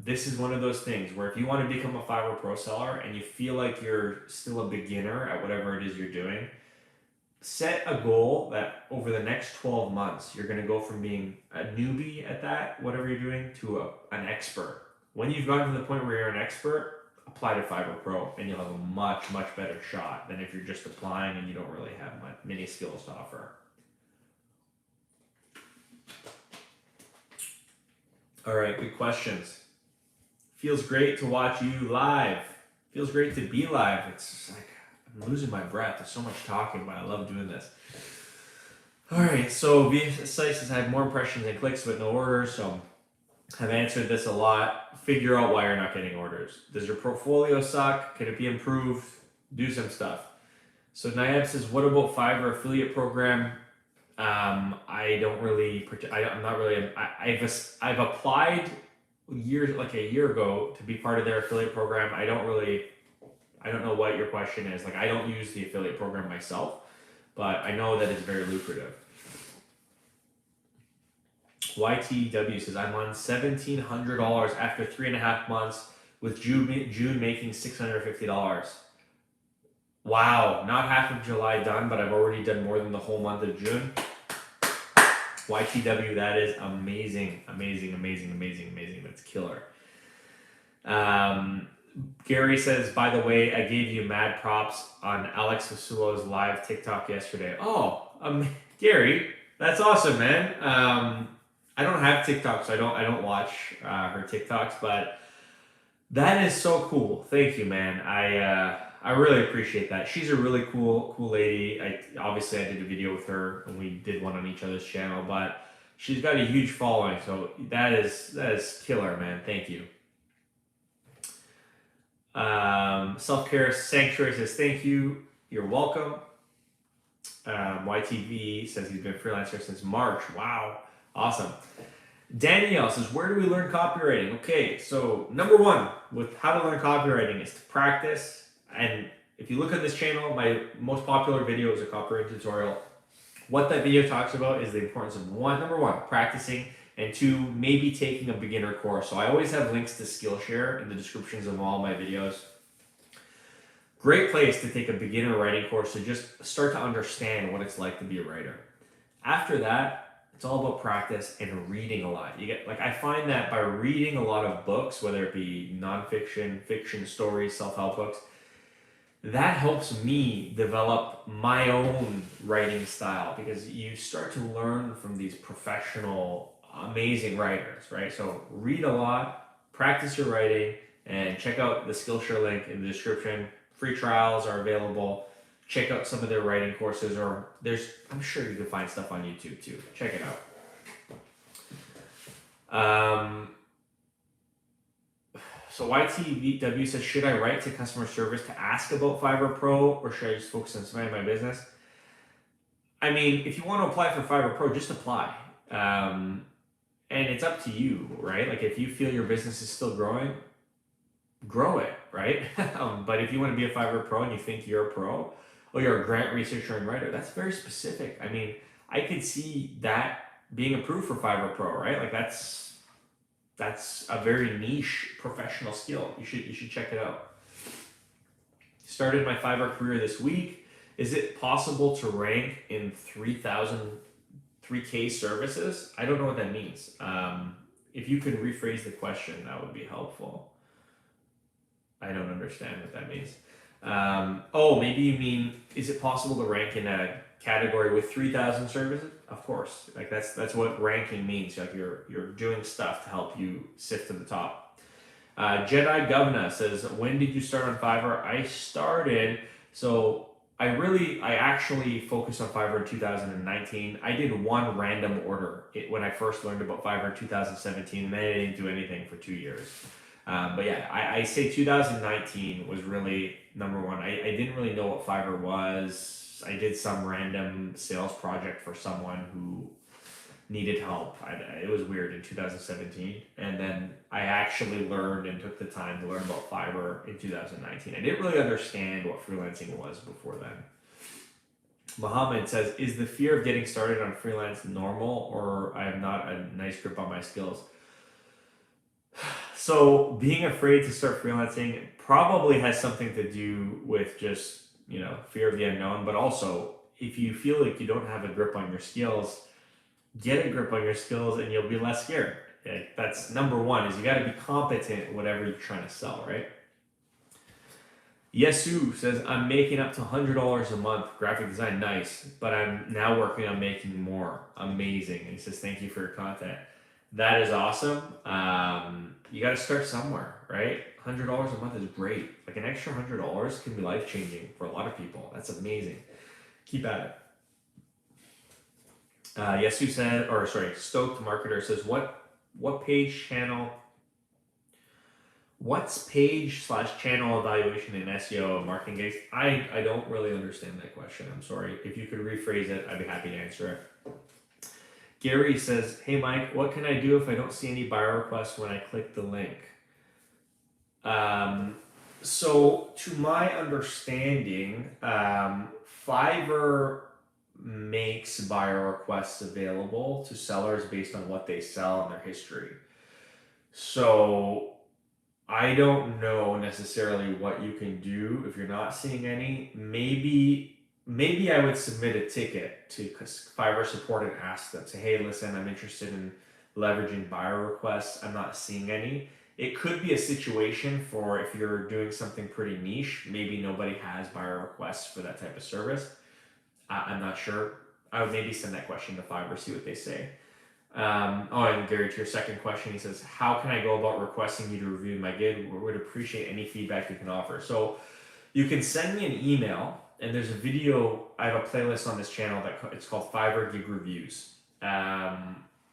This is one of those things where if you want to become a Fiverr Pro seller and you feel like you're still a beginner at whatever it is you're doing, set a goal that over the next 12 months, you're going to go from being a newbie at that, whatever you're doing, to an expert. When you've gotten to the point where you're an expert, apply to Fiverr Pro and you'll have a much, much better shot than if you're just applying and you don't really have many skills to offer. All right, good questions. Feels great to watch you live. Feels great to be live. It's like I'm losing my breath. There's so much talking, but I love doing this. All right, so VS says I have more impressions and clicks but no orders. So I've answered this a lot. Figure out why you're not getting orders. Does your portfolio suck? Can it be improved? Do some stuff. So Nayab says, what about Fiverr affiliate program? I've applied a year ago to be part of their affiliate program. I don't know what your question is. Like, I don't use the affiliate program myself, but I know that it's very lucrative. YTW says, I'm on $1,700 after 3.5 months with June making $650. Wow, not half of July done, but I've already done more than the whole month of June. YTW, that is amazing, amazing, amazing, amazing, amazing. That's killer. Gary says, by the way, I gave you mad props on Alex Fasulo's live TikTok yesterday. Oh, Gary, that's awesome, man. I don't have TikTok, so I don't watch her TikToks, but that is so cool. Thank you, man. I really appreciate that. She's a really cool lady. Obviously I did a video with her and we did one on each other's channel, but she's got a huge following, so that is killer, man. Thank you. Self-Care Sanctuary says thank you. You're welcome. YTV says he's been a freelancer since March. Wow, awesome. Danielle says, where do we learn copywriting? Okay, so number one with how to learn copywriting is to practice. And if you look at this channel, my most popular video is a copywriting tutorial. What that video talks about is the importance of number one, practicing, and 2, maybe taking a beginner course. So I always have links to Skillshare in the descriptions of all my videos. Great place to take a beginner writing course to just start to understand what it's like to be a writer. After that, it's all about practice and reading a lot. You get like I find that by reading a lot of books, whether it be nonfiction, fiction, stories, self-help books, that helps me develop my own writing style because you start to learn from these professional, amazing writers, right? So read a lot, practice your writing, and check out the Skillshare link in the description. Free trials are available. Check out some of their writing courses, or I'm sure you can find stuff on YouTube too. Check it out. So YTW says, should I write to customer service to ask about Fiverr Pro, or should I just focus on expanding my business? I mean, if you want to apply for Fiverr Pro, just apply. And it's up to you, right? Like if you feel your business is still growing, grow it, right? But if you want to be a Fiverr Pro and you think you're a pro, or you're a grant researcher and writer, that's very specific. I mean, I could see that being approved for Fiverr Pro, right? Like that's a very niche professional skill. You should check it out. Started my Fiverr career this week. Is it possible to rank in 3K services? I don't know what that means. If you could rephrase the question, that would be helpful. I don't understand what that means. Maybe you mean, is it possible to rank in a category with 3,000 services? Of course. Like that's what ranking means. Like you're doing stuff to help you sift to the top. Jedi Govna says, when did you start on Fiverr? I started, so I actually focused on Fiverr in 2019. I did one random order when I first learned about Fiverr in 2017, and then I didn't do anything for 2 years. But yeah, I say 2019 was really number one. I didn't really know what Fiverr was. I did some random sales project for someone who needed help. It was weird in 2017. And then I actually learned and took the time to learn about Fiverr in 2019. I didn't really understand what freelancing was before then. Mohammed says, is the fear of getting started on freelance normal, or I have not a nice grip on my skills? So being afraid to start freelancing probably has something to do with just, fear of the unknown, but also if you feel like you don't have a grip on your skills, get a grip on your skills and you'll be less scared. Okay? That's number one, is you got to be competent at whatever you're trying to sell, right? Yesu says, I'm making up to $100 a month, graphic design, nice, but I'm now working on making more. Amazing. And he says, thank you for your content. That is awesome. You got to start somewhere, right? $100 a month is great. Like an extra $100 can be life-changing for a lot of people. That's amazing. Keep at it. Stoked Marketer says, what's page/channel evaluation in SEO and marketing gigs? I don't really understand that question. I'm sorry. If you could rephrase it, I'd be happy to answer it. Gary says, hey Mike, what can I do if I don't see any buyer requests when I click the link? So to my understanding, Fiverr makes buyer requests available to sellers based on what they sell and their history. So I don't know necessarily what you can do if you're not seeing any. Maybe I would submit a ticket to Fiverr support and ask them, say, hey, listen, I'm interested in leveraging buyer requests. I'm not seeing any. It could be a situation for if you're doing something pretty niche, maybe nobody has buyer requests for that type of service. I'm not sure. I would maybe send that question to Fiverr, see what they say. And Gary, to your second question, he says, how can I go about requesting you to review my gig? We would appreciate any feedback you can offer. So you can send me an email, and there's a video. I have a playlist on this channel it's called Fiverr Gig Reviews.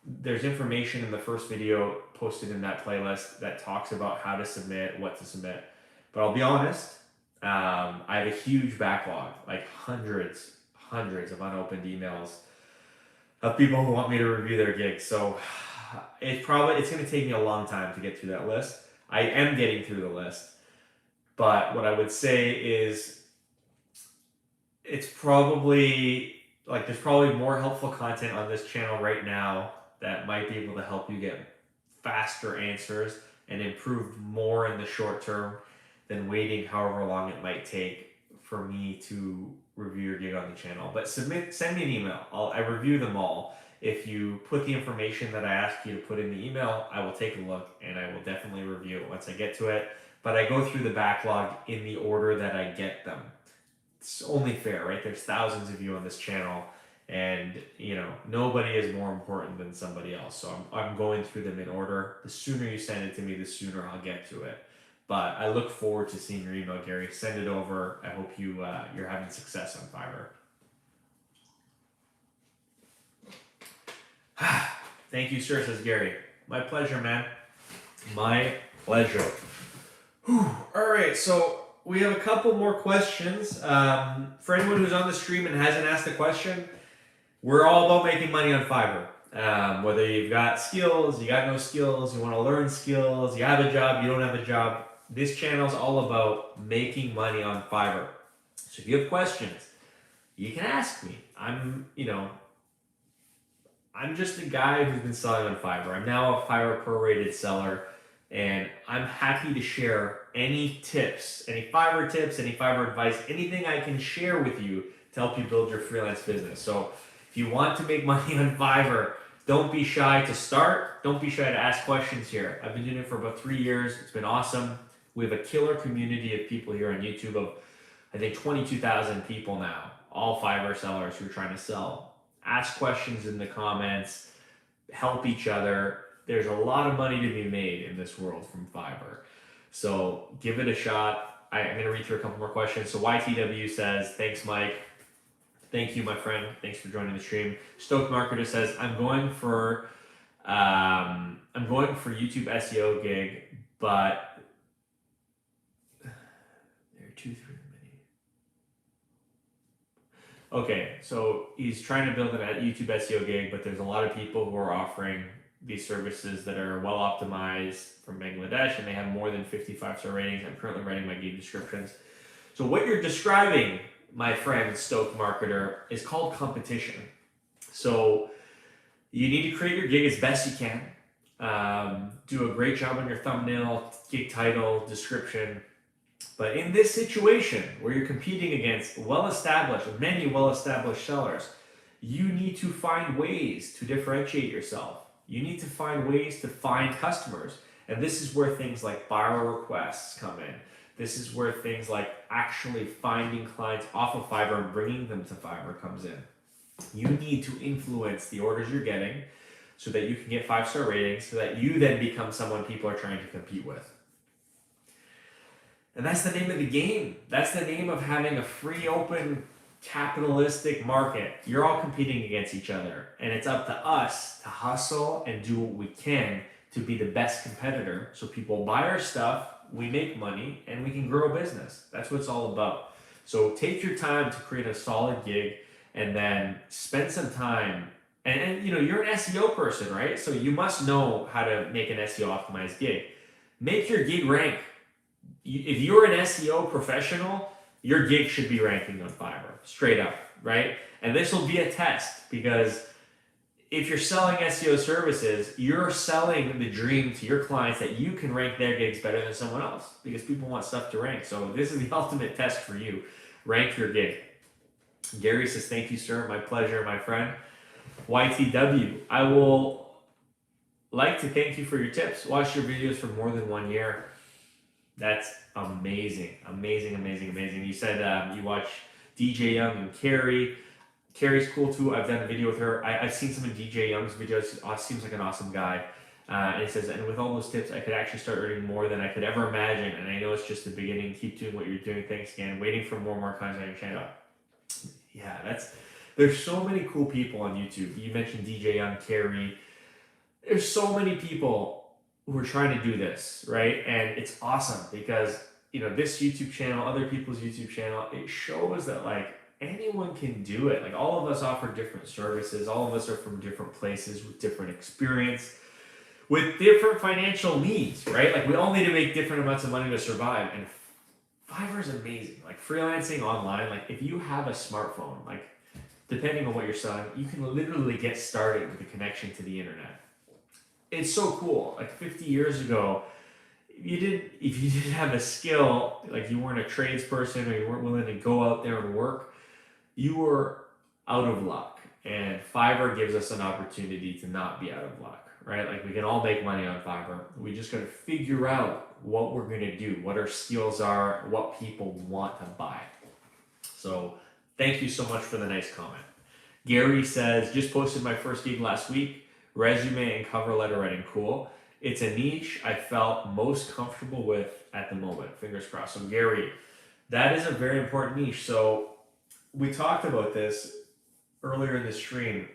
There's information in the first video posted in that playlist that talks about how to submit, what to submit. But I'll be honest, I have a huge backlog, like hundreds of unopened emails of people who want me to review their gigs. So it's going to take me a long time to get through that list. I am getting through the list, but what I would say is there's probably more helpful content on this channel right now that might be able to help you get faster answers and improve more in the short term than waiting however long it might take for me to review your gig on the channel. But send me an email. I review them all. If you put the information that I ask you to put in the email, I will take a look and I will definitely review it once I get to it. But I go through the backlog in the order that I get them. It's only fair, right? There's thousands of you on this channel, and nobody is more important than somebody else. So I'm going through them in order. The sooner you send it to me, the sooner I'll get to it. But I look forward to seeing your email, Gary. Send it over. I hope you're having success on Fiverr. Thank you, sir, says Gary. My pleasure, man. My pleasure. Whew. All right, so we have a couple more questions. For anyone who's on the stream and hasn't asked a question, we're all about making money on Fiverr. Whether you've got skills, you got no skills, you want to learn skills, you have a job, you don't have a job, this channel is all about making money on Fiverr. So if you have questions, you can ask me. I'm just a guy who's been selling on Fiverr. I'm now a Fiverr Pro rated seller, and I'm happy to share any tips, any Fiverr tips, any Fiverr advice, anything I can share with you to help you build your freelance business. So if you want to make money on Fiverr, don't be shy to start. Don't be shy to ask questions here. I've been doing it for about 3 years. It's been awesome. We have a killer community of people here on YouTube of, I think, 22,000 people now, all Fiverr sellers who are trying to sell. Ask questions in the comments, help each other. There's a lot of money to be made in this world from Fiverr. So give it a shot. I'm going to read through a couple more questions. So YTW says, thanks, Mike. Thank you, my friend. Thanks for joining the stream. Stoked Marketer says, I'm going for YouTube SEO gig, but there are 2, 3 many. Okay, so he's trying to build a YouTube SEO gig, but there's a lot of people who are offering these services that are well optimized from Bangladesh, and they have more than 55-star ratings. I'm currently writing my gig descriptions. So what you're describing, my friend Stoke Marketer, is called competition. So you need to create your gig as best you can. Do a great job on your thumbnail, gig title, description. But in this situation where you're competing against many well-established sellers, you need to find ways to differentiate yourself. You need to find ways to find customers. And this is where things like borrow requests come in. This is where things like actually finding clients off of Fiverr and bringing them to Fiverr comes in. You need to influence the orders you're getting so that you can get 5-star ratings, so that you then become someone people are trying to compete with. And that's the name of the game. That's the name of having a free, open, capitalistic market. You're all competing against each other. And it's up to us to hustle and do what we can to be the best competitor. So people buy our stuff, we make money, and we can grow a business. That's what it's all about. So take your time to create a solid gig, and then spend some time. And you're an SEO person, right? So you must know how to make an SEO optimized gig. Make your gig rank. If you're an SEO professional, your gig should be ranking on Fiverr, straight up, right? And this will be a test, because if you're selling SEO services, you're selling the dream to your clients that you can rank their gigs better than someone else, because people want stuff to rank. So this is the ultimate test for you. Rank your gig. Gary says, thank you, sir. My pleasure, my friend. YTW, I will like to thank you for your tips. Watch your videos for more than 1 year. That's amazing. Amazing, amazing, amazing. You said you watch DJ Young and Carrie. Carrie's cool too. I've done a video with her. I've seen some of DJ Young's videos. Seems like an awesome guy. And he says, and with all those tips, I could actually start earning more than I could ever imagine. And I know it's just the beginning. Keep doing what you're doing. Thanks again. Waiting for more content on your channel. Yeah, there's so many cool people on YouTube. You mentioned DJ Young, Carrie. There's so many people who are trying to do this, right? And it's awesome because, this YouTube channel, other people's YouTube channel, it shows that anyone can do it. All of us offer different services. All of us are from different places with different experience, with different financial needs, right? We all need to make different amounts of money to survive. And Fiverr is amazing. Freelancing online, if you have a smartphone, depending on what you're selling, you can literally get started with a connection to the internet. It's so cool. 50 years ago, if you didn't have a skill, like you weren't a tradesperson or you weren't willing to go out there and work, you were out of luck. And Fiverr gives us an opportunity to not be out of luck, right? Like we can all make money on Fiverr. We just got to figure out what we're going to do, what our skills are, what people want to buy. So thank you so much for the nice comment. Gary says, just posted my first gig last week. Resume and cover letter writing, cool. It's a niche I felt most comfortable with at the moment. Fingers crossed. So Gary, that is a very important niche. So we talked about this earlier in the stream.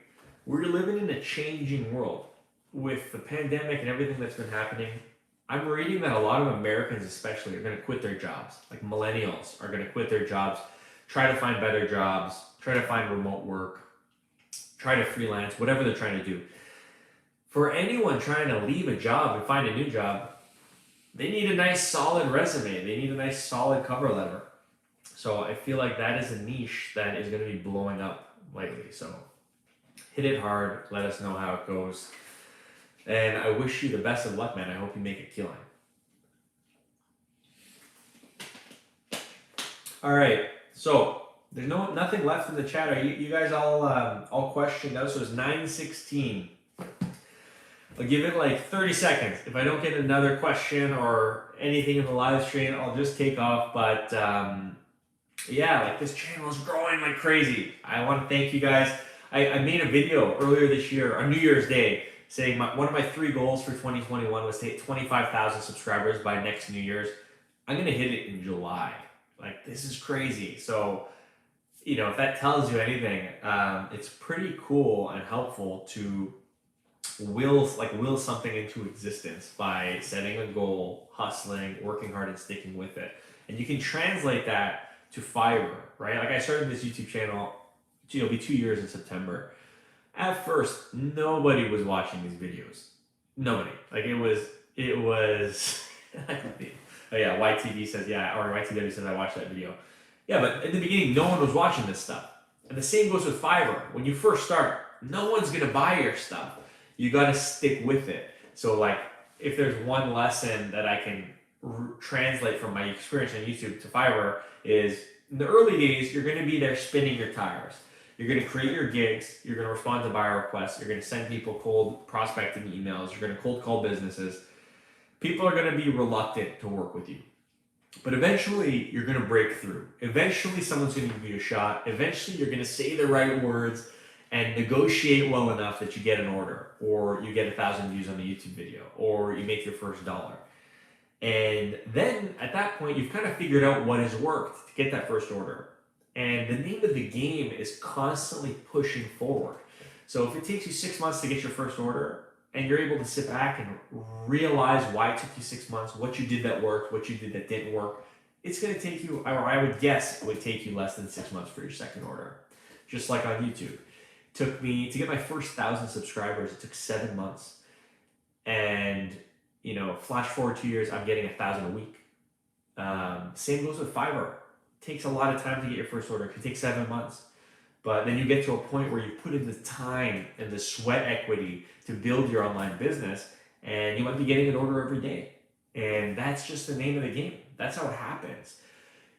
We're living in a changing world with the pandemic and everything that's been happening. I'm reading that a lot of Americans especially are going to quit their jobs. Like millennials are going to quit their jobs, try to find better jobs, try to find remote work, try to freelance, whatever they're trying to do. For anyone trying to leave a job and find a new job, they need a nice solid resume. They need a nice solid cover letter. So I feel like that is a niche that is going to be blowing up lately. So hit it hard. Let us know how it goes. And I wish you the best of luck, man. I hope you make a killing. All right. So there's nothing left in the chat. Are you guys all questioned out? So it's 9:16. I'll give it like 30 seconds. If I don't get another question or anything in the live stream, I'll just take off. But yeah, like this channel is growing like crazy. I want to thank you guys. I made a video earlier this year on New Year's Day saying one of my 3 goals for 2021 was to hit 25,000 subscribers by next New Year's. I'm going to hit it in July. Like, this is crazy. So, you know, if that tells you anything, it's pretty cool and helpful to will something into existence by setting a goal, hustling, working hard, and sticking with it. And you can translate that to Fiverr, right? Like I started this YouTube channel, it'll be 2 years in September. At first, nobody was watching these videos. Nobody. Like it was. Oh yeah, YTV says yeah, or YTW says I watched that video. Yeah, but in the beginning, no one was watching this stuff. And the same goes with Fiverr. When you first start, no one's gonna buy your stuff. You gotta stick with it. So like, if there's one lesson that I can translate from my experience on YouTube to Fiverr is, in the early days, you're gonna be there spinning your tires. You're going to create your gigs. You're going to respond to buyer requests. You're going to send people cold prospecting emails. You're going to cold call businesses. People are going to be reluctant to work with you. But eventually, you're going to break through. Eventually, someone's going to give you a shot. Eventually, you're going to say the right words and negotiate well enough that you get an order, or you get 1,000 views on the YouTube video, or you make your first $1. And then, at that point, you've kind of figured out what has worked to get that first order. And the name of the game is constantly pushing forward. So if it takes you 6 months to get your first order and you're able to sit back and realize why it took you 6 months, what you did that worked, what you did that didn't work, it's going to take you, or I would guess it would take you less than 6 months for your second order. Just like on YouTube. It took me, to get my first 1,000 subscribers, it took 7 months. And, you know, flash forward 2 years, I'm getting 1,000 a week. Same goes with Fiverr. Takes a lot of time to get your first order. It can take 7 months. But then you get to a point where you put in the time and the sweat equity to build your online business, and you might be getting an order every day. And that's just the name of the game. That's how it happens.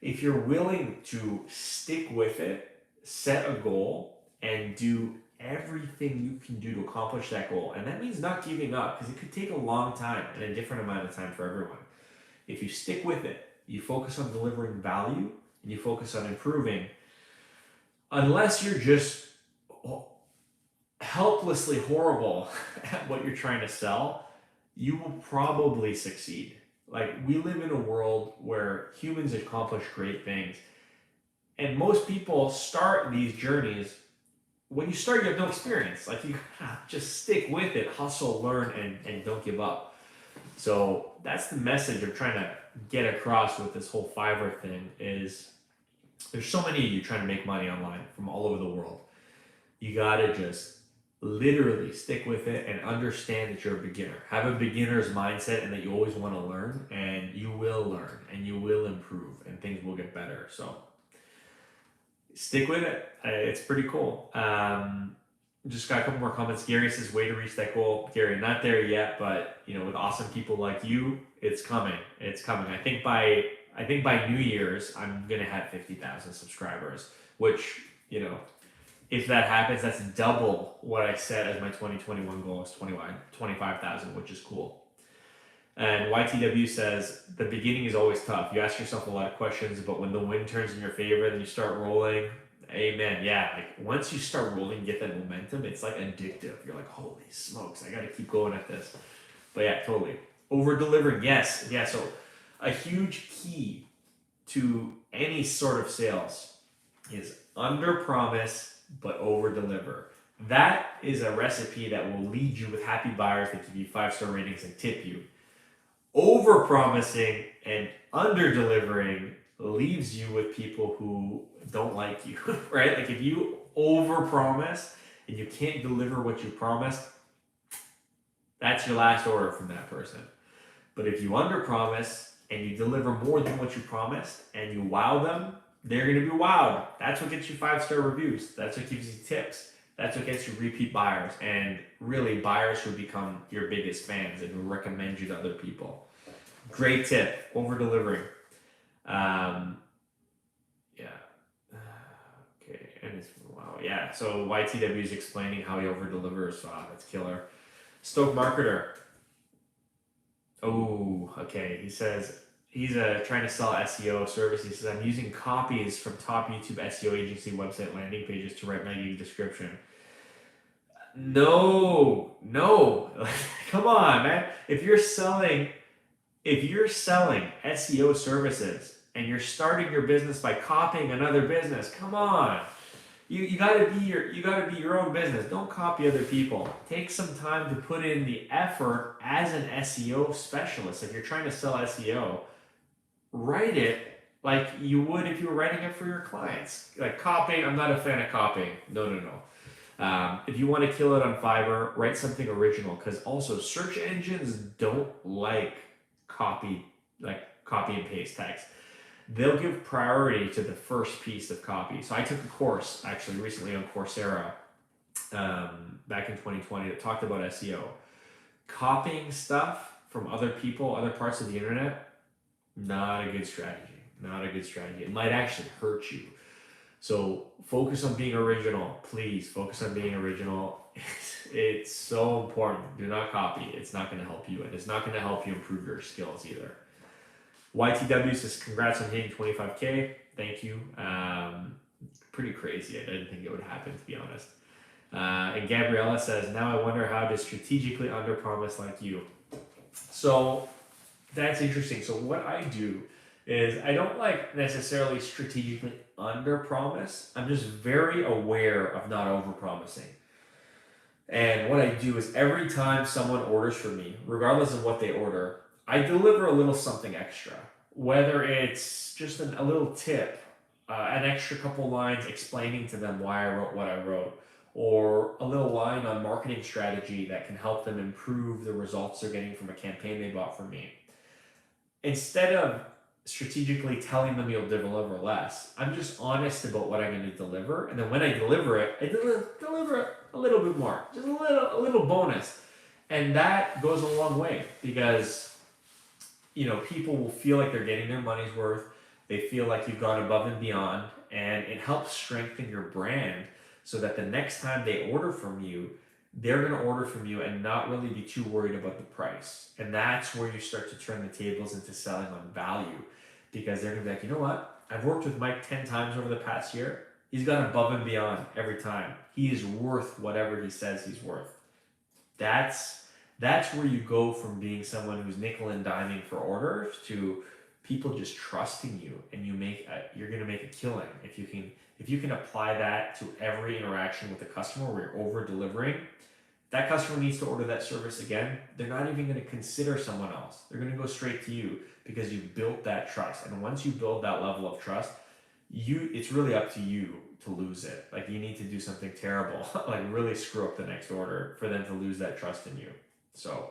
If you're willing to stick with it, set a goal, and do everything you can do to accomplish that goal, and that means not giving up, because it could take a long time and a different amount of time for everyone. If you stick with it, you focus on delivering value, and you focus on improving, unless you're just helplessly horrible at what you're trying to sell, you will probably succeed. Like, we live in a world where humans accomplish great things. And most people start these journeys, when you start, you have no experience. Like, you gotta just stick with it, hustle, learn, and don't give up. So that's the message I'm trying to get across with this whole Fiverr thing is, there's so many of you trying to make money online from all over the world. You gotta just literally stick with it and understand that you're a beginner. Have a beginner's mindset and that you always want to learn, and you will learn and you will improve and things will get better. So stick with it. It's pretty cool. Just got a couple more comments. Gary says, "Way to reach that goal." Gary, not there yet, but with awesome people like you, it's coming. It's coming. I think by New Year's, I'm gonna have 50,000 subscribers. Which if that happens, that's double what I set as my 2021 goal is 25,000, which is cool. And YTW says, the beginning is always tough. You ask yourself a lot of questions, but when the wind turns in your favor, then you start rolling. Amen. Yeah, like once you start rolling, get that momentum, it's like addictive. You're like, holy smokes, I got to keep going at this. But yeah, totally. Over delivering, yes. Yeah, so a huge key to any sort of sales is under promise, but over deliver. That is a recipe that will lead you with happy buyers that give you 5-star ratings and tip you. Over promising and under delivering leaves you with people who don't like you, right? Like if you over promise and you can't deliver what you promised, that's your last order from that person. But if you under promise and you deliver more than what you promised and you wow them, they're going to be wowed. That's what gets you 5-star reviews. That's what gives you tips. That's what gets you repeat buyers, and really buyers who become your biggest fans and who recommend you to other people. Great tip, over delivering. Yeah. Okay, and it's wow. Yeah. So YTW is explaining how he over delivers. Wow, that's killer. Stoke Marketer. Oh, okay. He says he's trying to sell SEO service. He says, I'm using copies from top YouTube SEO agency website landing pages to write my new description. No. Come on, man. If you're selling SEO services and you're starting your business by copying another business, come on. You gotta be your own business. Don't copy other people. Take some time to put in the effort as an SEO specialist. If you're trying to sell SEO, write it like you would if you were writing it for your clients. Like copying, I'm not a fan of copying. No. If you want to kill it on Fiverr, write something original, because also search engines don't like copy and paste text. They'll give priority to the first piece of copy. So I took a course actually recently on Coursera back in 2020 that talked about SEO. Copying stuff from other people, other parts of the internet, not a good strategy. It might actually hurt you. So focus on being original. Please focus on being original. It's so important. Do not copy. It's not going to help you, and it's not going to help you improve your skills either. YTW says, congrats on hitting 25K. Thank you. Pretty crazy. I didn't think it would happen, to be honest. And Gabriella says, now I wonder how to strategically under-promise like you. So that's interesting. So what I do is I don't necessarily strategically under-promise. I'm just very aware of not over-promising. And what I do is every time someone orders from me, regardless of what they order, I deliver a little something extra, whether it's just a little tip, an extra couple lines explaining to them why I wrote what I wrote, or a little line on marketing strategy that can help them improve the results they're getting from a campaign they bought from me. Instead of strategically telling them you'll deliver less, I'm just honest about what I'm going to deliver, and then when I deliver it, I deliver it a little bit more, just a little bonus, and that goes a long way because people will feel like they're getting their money's worth. They feel like you've gone above and beyond, and it helps strengthen your brand so that the next time they order from you, they're going to order from you and not really be too worried about the price. And that's where you start to turn the tables into selling on value, because they're going to be like, you know what? I've worked with Mike 10 times over the past year. He's gone above and beyond every time. He is worth whatever he says he's worth. That's where you go from being someone who's nickel and diming for orders to people just trusting you, and you're going to make a killing if you can apply that to every interaction with the customer where you're over delivering. That customer needs to order that service again. They're not even going to consider someone else. They're going to go straight to you because you've built that trust. And once you build that level of trust, it's really up to you to lose it. Like you need to do something terrible, like really screw up the next order for them to lose that trust in you. So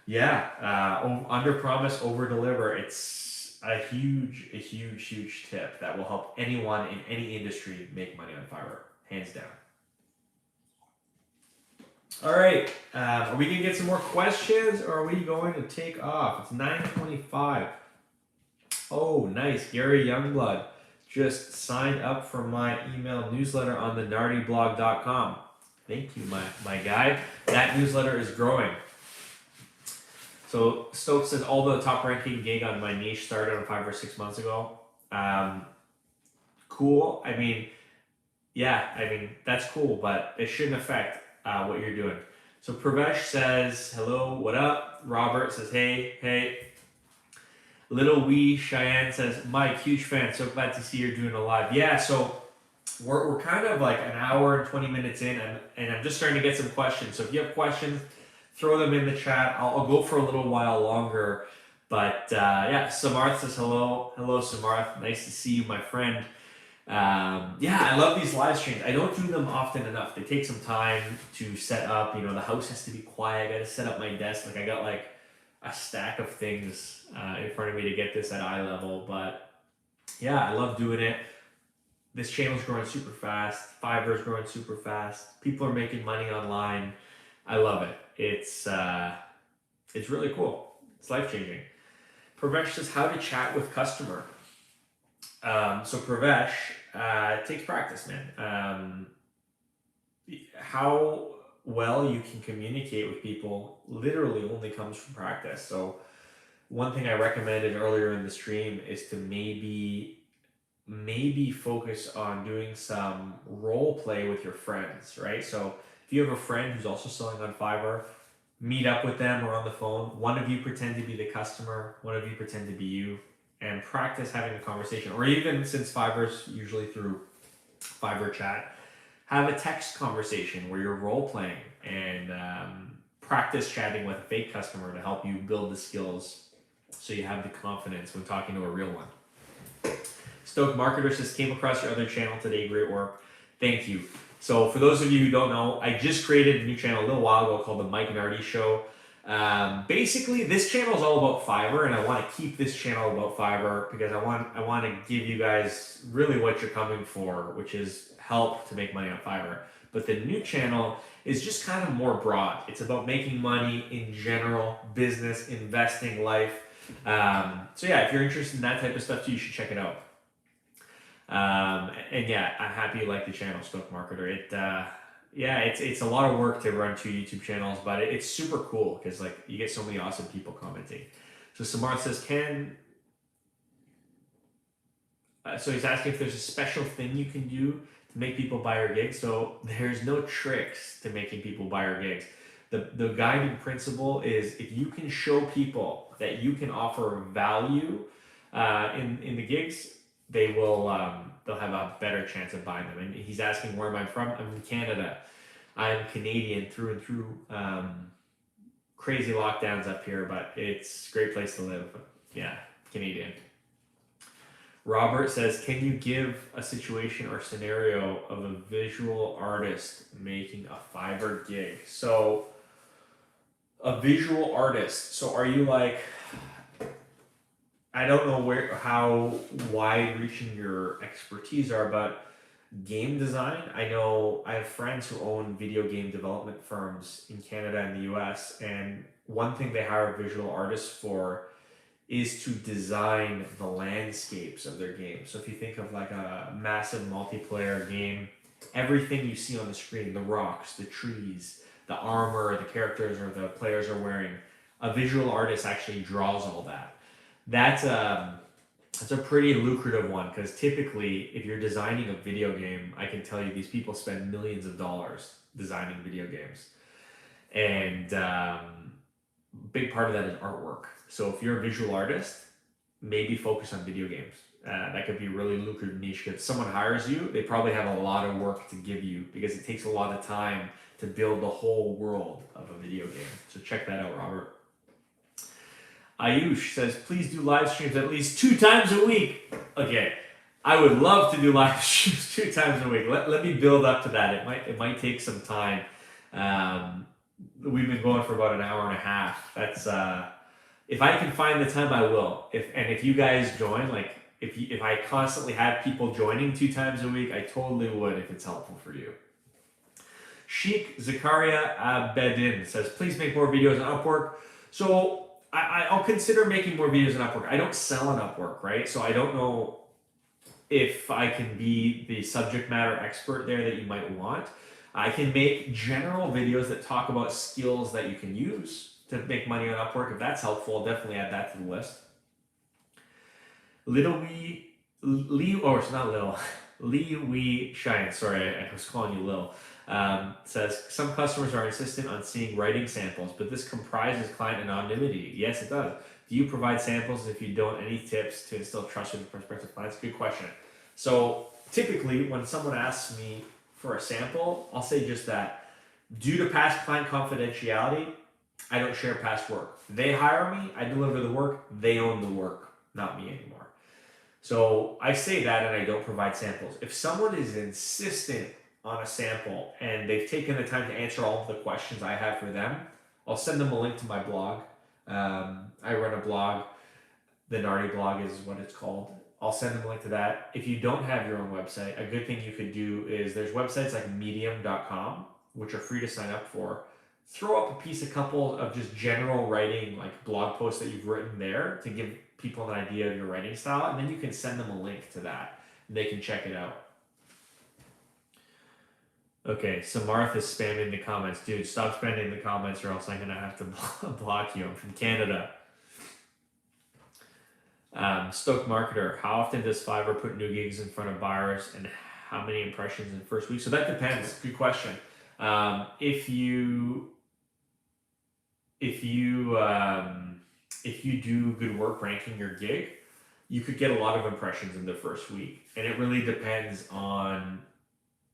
yeah, under promise, over deliver. It's a huge tip that will help anyone in any industry make money on Fiverr, hands down. All right. Are we going to get some more questions or are we going to take off? It's 9:25. Oh, nice. Gary Youngblood just signed up for my email newsletter on the nardyblog.com. Thank you, my guy. That newsletter is growing. So Stokes says, although the top ranking gig on my niche started on Fiverr 6 months ago. Cool. I mean, that's cool, but it shouldn't affect what you're doing. So Pravesh says, hello, what up? Robert says, hey. Little Wee Cheyenne says, Mike, huge fan. So glad to see you're doing a live. Yeah, so we're kind of like an hour and 20 minutes in, and I'm just starting to get some questions. So if you have questions, throw them in the chat. I'll go for a little while longer. But Samarth says, hello. Hello, Samarth. Nice to see you, my friend. I love these live streams. I don't do them often enough. They take some time to set up. The house has to be quiet. I got to set up my desk. Like I got like a stack of things in front of me to get this at eye level. But yeah, I love doing it. This channel's growing super fast. Fiverr's growing super fast. People are making money online. I love it. It's really cool. It's life changing. Pravesh says, how to chat with customer. So Pravesh, it takes practice, man. How well you can communicate with people literally only comes from practice. So one thing I recommended earlier in the stream is to maybe focus on doing some role play with your friends, right? So if you have a friend who's also selling on Fiverr, meet up with them or on the phone. One of you pretend to be the customer, one of you pretend to be you, and practice having a conversation. Or even, since Fiverr's usually through Fiverr chat, have a text conversation where you're role playing and practice chatting with a fake customer to help you build the skills so you have the confidence when talking to a real one. Stoke Marketer says, came across your other channel today, great work. Thank you. So for those of you who don't know, I just created a new channel a little while ago called The Mike Nardy Show. Basically, this channel is all about Fiverr, and I want to keep this channel about Fiverr because I want to give you guys really what you're coming for, which is help to make money on Fiverr. But the new channel is just kind of more broad. It's about making money in general, business, investing, life. So yeah, if you're interested in that type of stuff too, you should check it out. I'm happy you like the channel, Stoke Marketer. It's a lot of work to run 2 YouTube channels, but it's super cool because like you get so many awesome people commenting. So Samarth says, so he's asking if there's a special thing you can do to make people buy your gigs. So there's no tricks to making people buy your gigs. The guiding principle is if you can show people that you can offer value in the gigs, they will they'll have a better chance of buying them. And he's asking where am I from? I'm in Canada. I'm Canadian through and through. Crazy lockdowns up here, but it's a great place to live. Yeah, Canadian. Robert says, can you give a situation or scenario of a visual artist making a Fiverr gig? So a visual artist. So are you like, I don't know how wide reaching your expertise are, but game design, I know I have friends who own video game development firms in Canada and the US, and one thing they hire visual artists for is to design the landscapes of their game. So if you think of like a massive multiplayer game, everything you see on the screen, the rocks, the trees, the armor, the characters or the players are wearing, a visual artist actually draws all that. That's a pretty lucrative one because typically if you're designing a video game, I can tell you these people spend millions of dollars designing video games. And big part of that is artwork. So if you're a visual artist, maybe focus on video games. That could be a really lucrative niche. If someone hires you, they probably have a lot of work to give you because it takes a lot of time to build the whole world of a video game. So check that out, Robert. Ayush says, please do live streams at least 2 times a week. Okay, I would love to do live streams 2 times a week. Let me build up to that. It might take some time. We've been going for about an hour and a half. That's if I can find the time, I will. If you guys join, like if I constantly have people joining 2 times a week, I totally would if it's helpful for you. Sheikh Zakaria Abedin says, please make more videos on Upwork. So I'll consider making more videos on Upwork. I don't sell on Upwork, right? So I don't know if I can be the subject matter expert there that you might want. I can make general videos that talk about skills that you can use to make money on Upwork. If that's helpful, I'll definitely add that to the list. It's not Lil, Lee Wee Shine, sorry, I was calling you Lil, says, some customers are insistent on seeing writing samples, but this comprises client anonymity. Yes, it does. Do you provide samples? If you don't, any tips to instill trust with prospective clients? Good question. So typically when someone asks me for a sample, I'll say just that. Due to past client confidentiality, I don't share past work. They hire me, I deliver the work, they own the work, not me anymore. So I say that and I don't provide samples. If someone is insistent on a sample and they've taken the time to answer all of the questions I have for them, I'll send them a link to my blog. I run a blog, the Nardi blog is what it's called. I'll send them a link to that. If you don't have your own website, a good thing you could do is there's websites like medium.com, which are free to sign up for. Throw up a couple of just general writing, like blog posts that you've written there to give people an idea of your writing style, and then you can send them a link to that and they can check it out. Okay, so Martha's spamming the comments. Dude, stop spamming the comments or else I'm gonna have to block you. I'm from Canada. Stoked Marketer, how often does Fiverr put new gigs in front of buyers and how many impressions in the first week? So that depends. Good question. If you do good work ranking your gig, you could get a lot of impressions in the first week. And it really depends on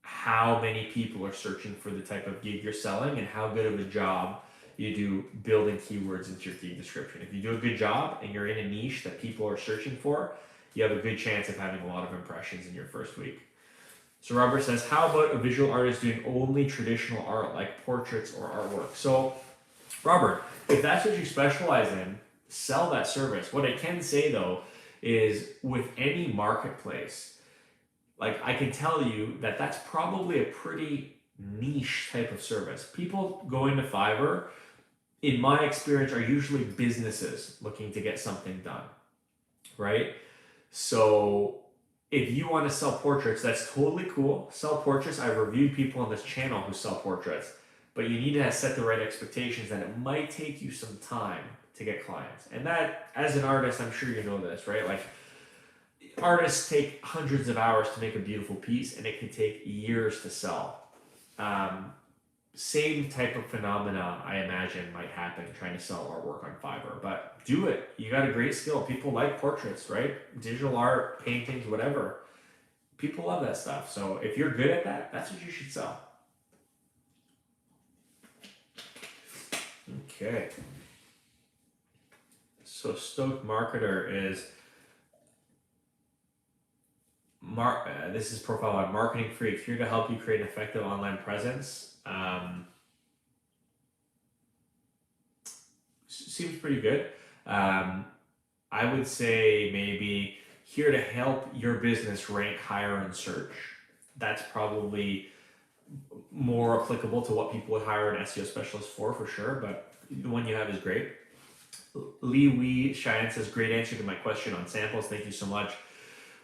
how many people are searching for the type of gig you're selling and how good of a job you do building keywords into your gig description. If you do a good job and you're in a niche that people are searching for, you have a good chance of having a lot of impressions in your first week. So Robert says, how about a visual artist doing only traditional art like portraits or artwork? So Robert, if that's what you specialize in, sell that service. What I can say though is with any marketplace, like I can tell you that that's probably a pretty niche type of service. People going to Fiverr, in my experience, are usually businesses looking to get something done, right? So if you want to sell portraits, that's totally cool. Sell portraits. I've reviewed people on this channel who sell portraits, but you need to set the right expectations that it might take you some time to get clients. And that, as an artist, I'm sure you know this, right? Like artists take hundreds of hours to make a beautiful piece and it can take years to sell. Same type of phenomena, I imagine, might happen trying to sell artwork on Fiverr, but do it. You got a great skill. People like portraits, right? Digital art, paintings, whatever. People love that stuff. So if you're good at that, that's what you should sell. Okay. So Stoked Marketer is this is profile on Marketing Freak, here to help you create an effective online presence. Seems pretty good. I would say maybe here to help your business rank higher in search. That's probably more applicable to what people would hire an SEO specialist for sure, but the one you have is great. Lee Wee Cheyenne says, great answer to my question on samples. Thank you so much.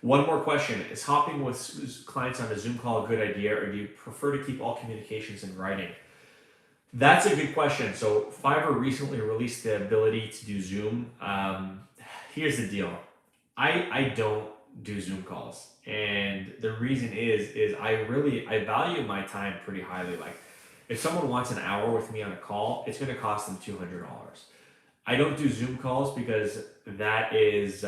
One more question. Is hopping with clients on a Zoom call a good idea, or do you prefer to keep all communications in writing? That's a good question. So Fiverr recently released the ability to do Zoom. Here's the deal. I don't do Zoom calls. And the reason is I value my time pretty highly. Like if someone wants an hour with me on a call, it's going to cost them $200. I don't do Zoom calls because that is,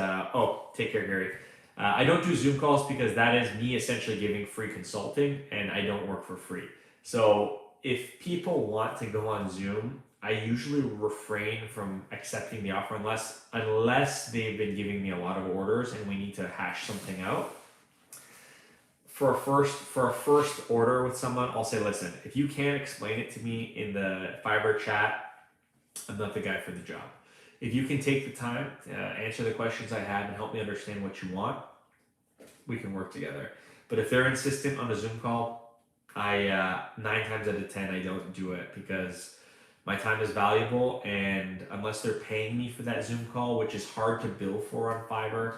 take care, Gary. I don't do Zoom calls because that is me essentially giving free consulting and I don't work for free. So if people want to go on Zoom, I usually refrain from accepting the offer unless they've been giving me a lot of orders and we need to hash something out. For a first order with someone, I'll say, listen, if you can't explain it to me in the Fiverr chat, I'm not the guy for the job. If you can take the time to answer the questions I have and help me understand what you want, we can work together. But if they're insistent on a Zoom call, I 9 times out of 10 I don't do it because my time is valuable, and unless they're paying me for that Zoom call, which is hard to bill for on Fiverr,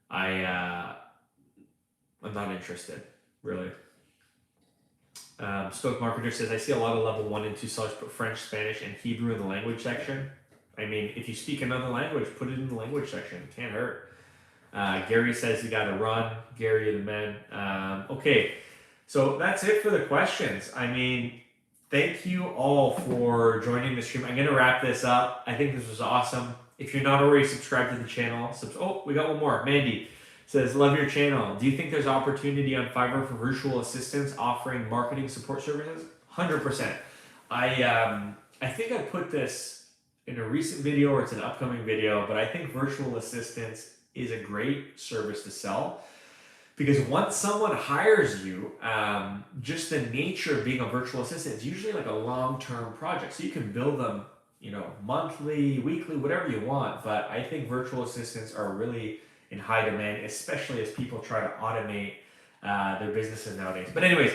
I'm not interested, really. Stoic Marketer says, I see a lot of level 1 and 2 sellers put French, Spanish, and Hebrew in the language section. I mean, if you speak another language, put it in the language section. It can't hurt. Gary says you got to run. Gary the man. Okay, so that's it for the questions. I mean, thank you all for joining the stream. I'm going to wrap this up. I think this was awesome. If you're not already subscribed to the channel, oh, we got one more. Mandy says, love your channel. Do you think there's opportunity on Fiverr for virtual assistants offering marketing support services? 100%. I think I put this in a recent video or it's an upcoming video, but I think virtual assistants is a great service to sell because once someone hires you, just the nature of being a virtual assistant is usually like a long-term project. So you can build them, monthly, weekly, whatever you want. But I think virtual assistants are really in high demand, especially as people try to automate their businesses nowadays. But anyways,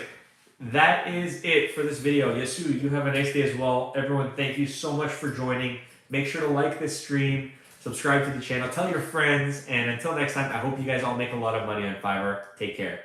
that is it for this video. Yasu, you have a nice day as well. Everyone, thank you so much for joining. Make sure to like this stream, subscribe to the channel, tell your friends, and until next time, I hope you guys all make a lot of money on Fiverr. Take care.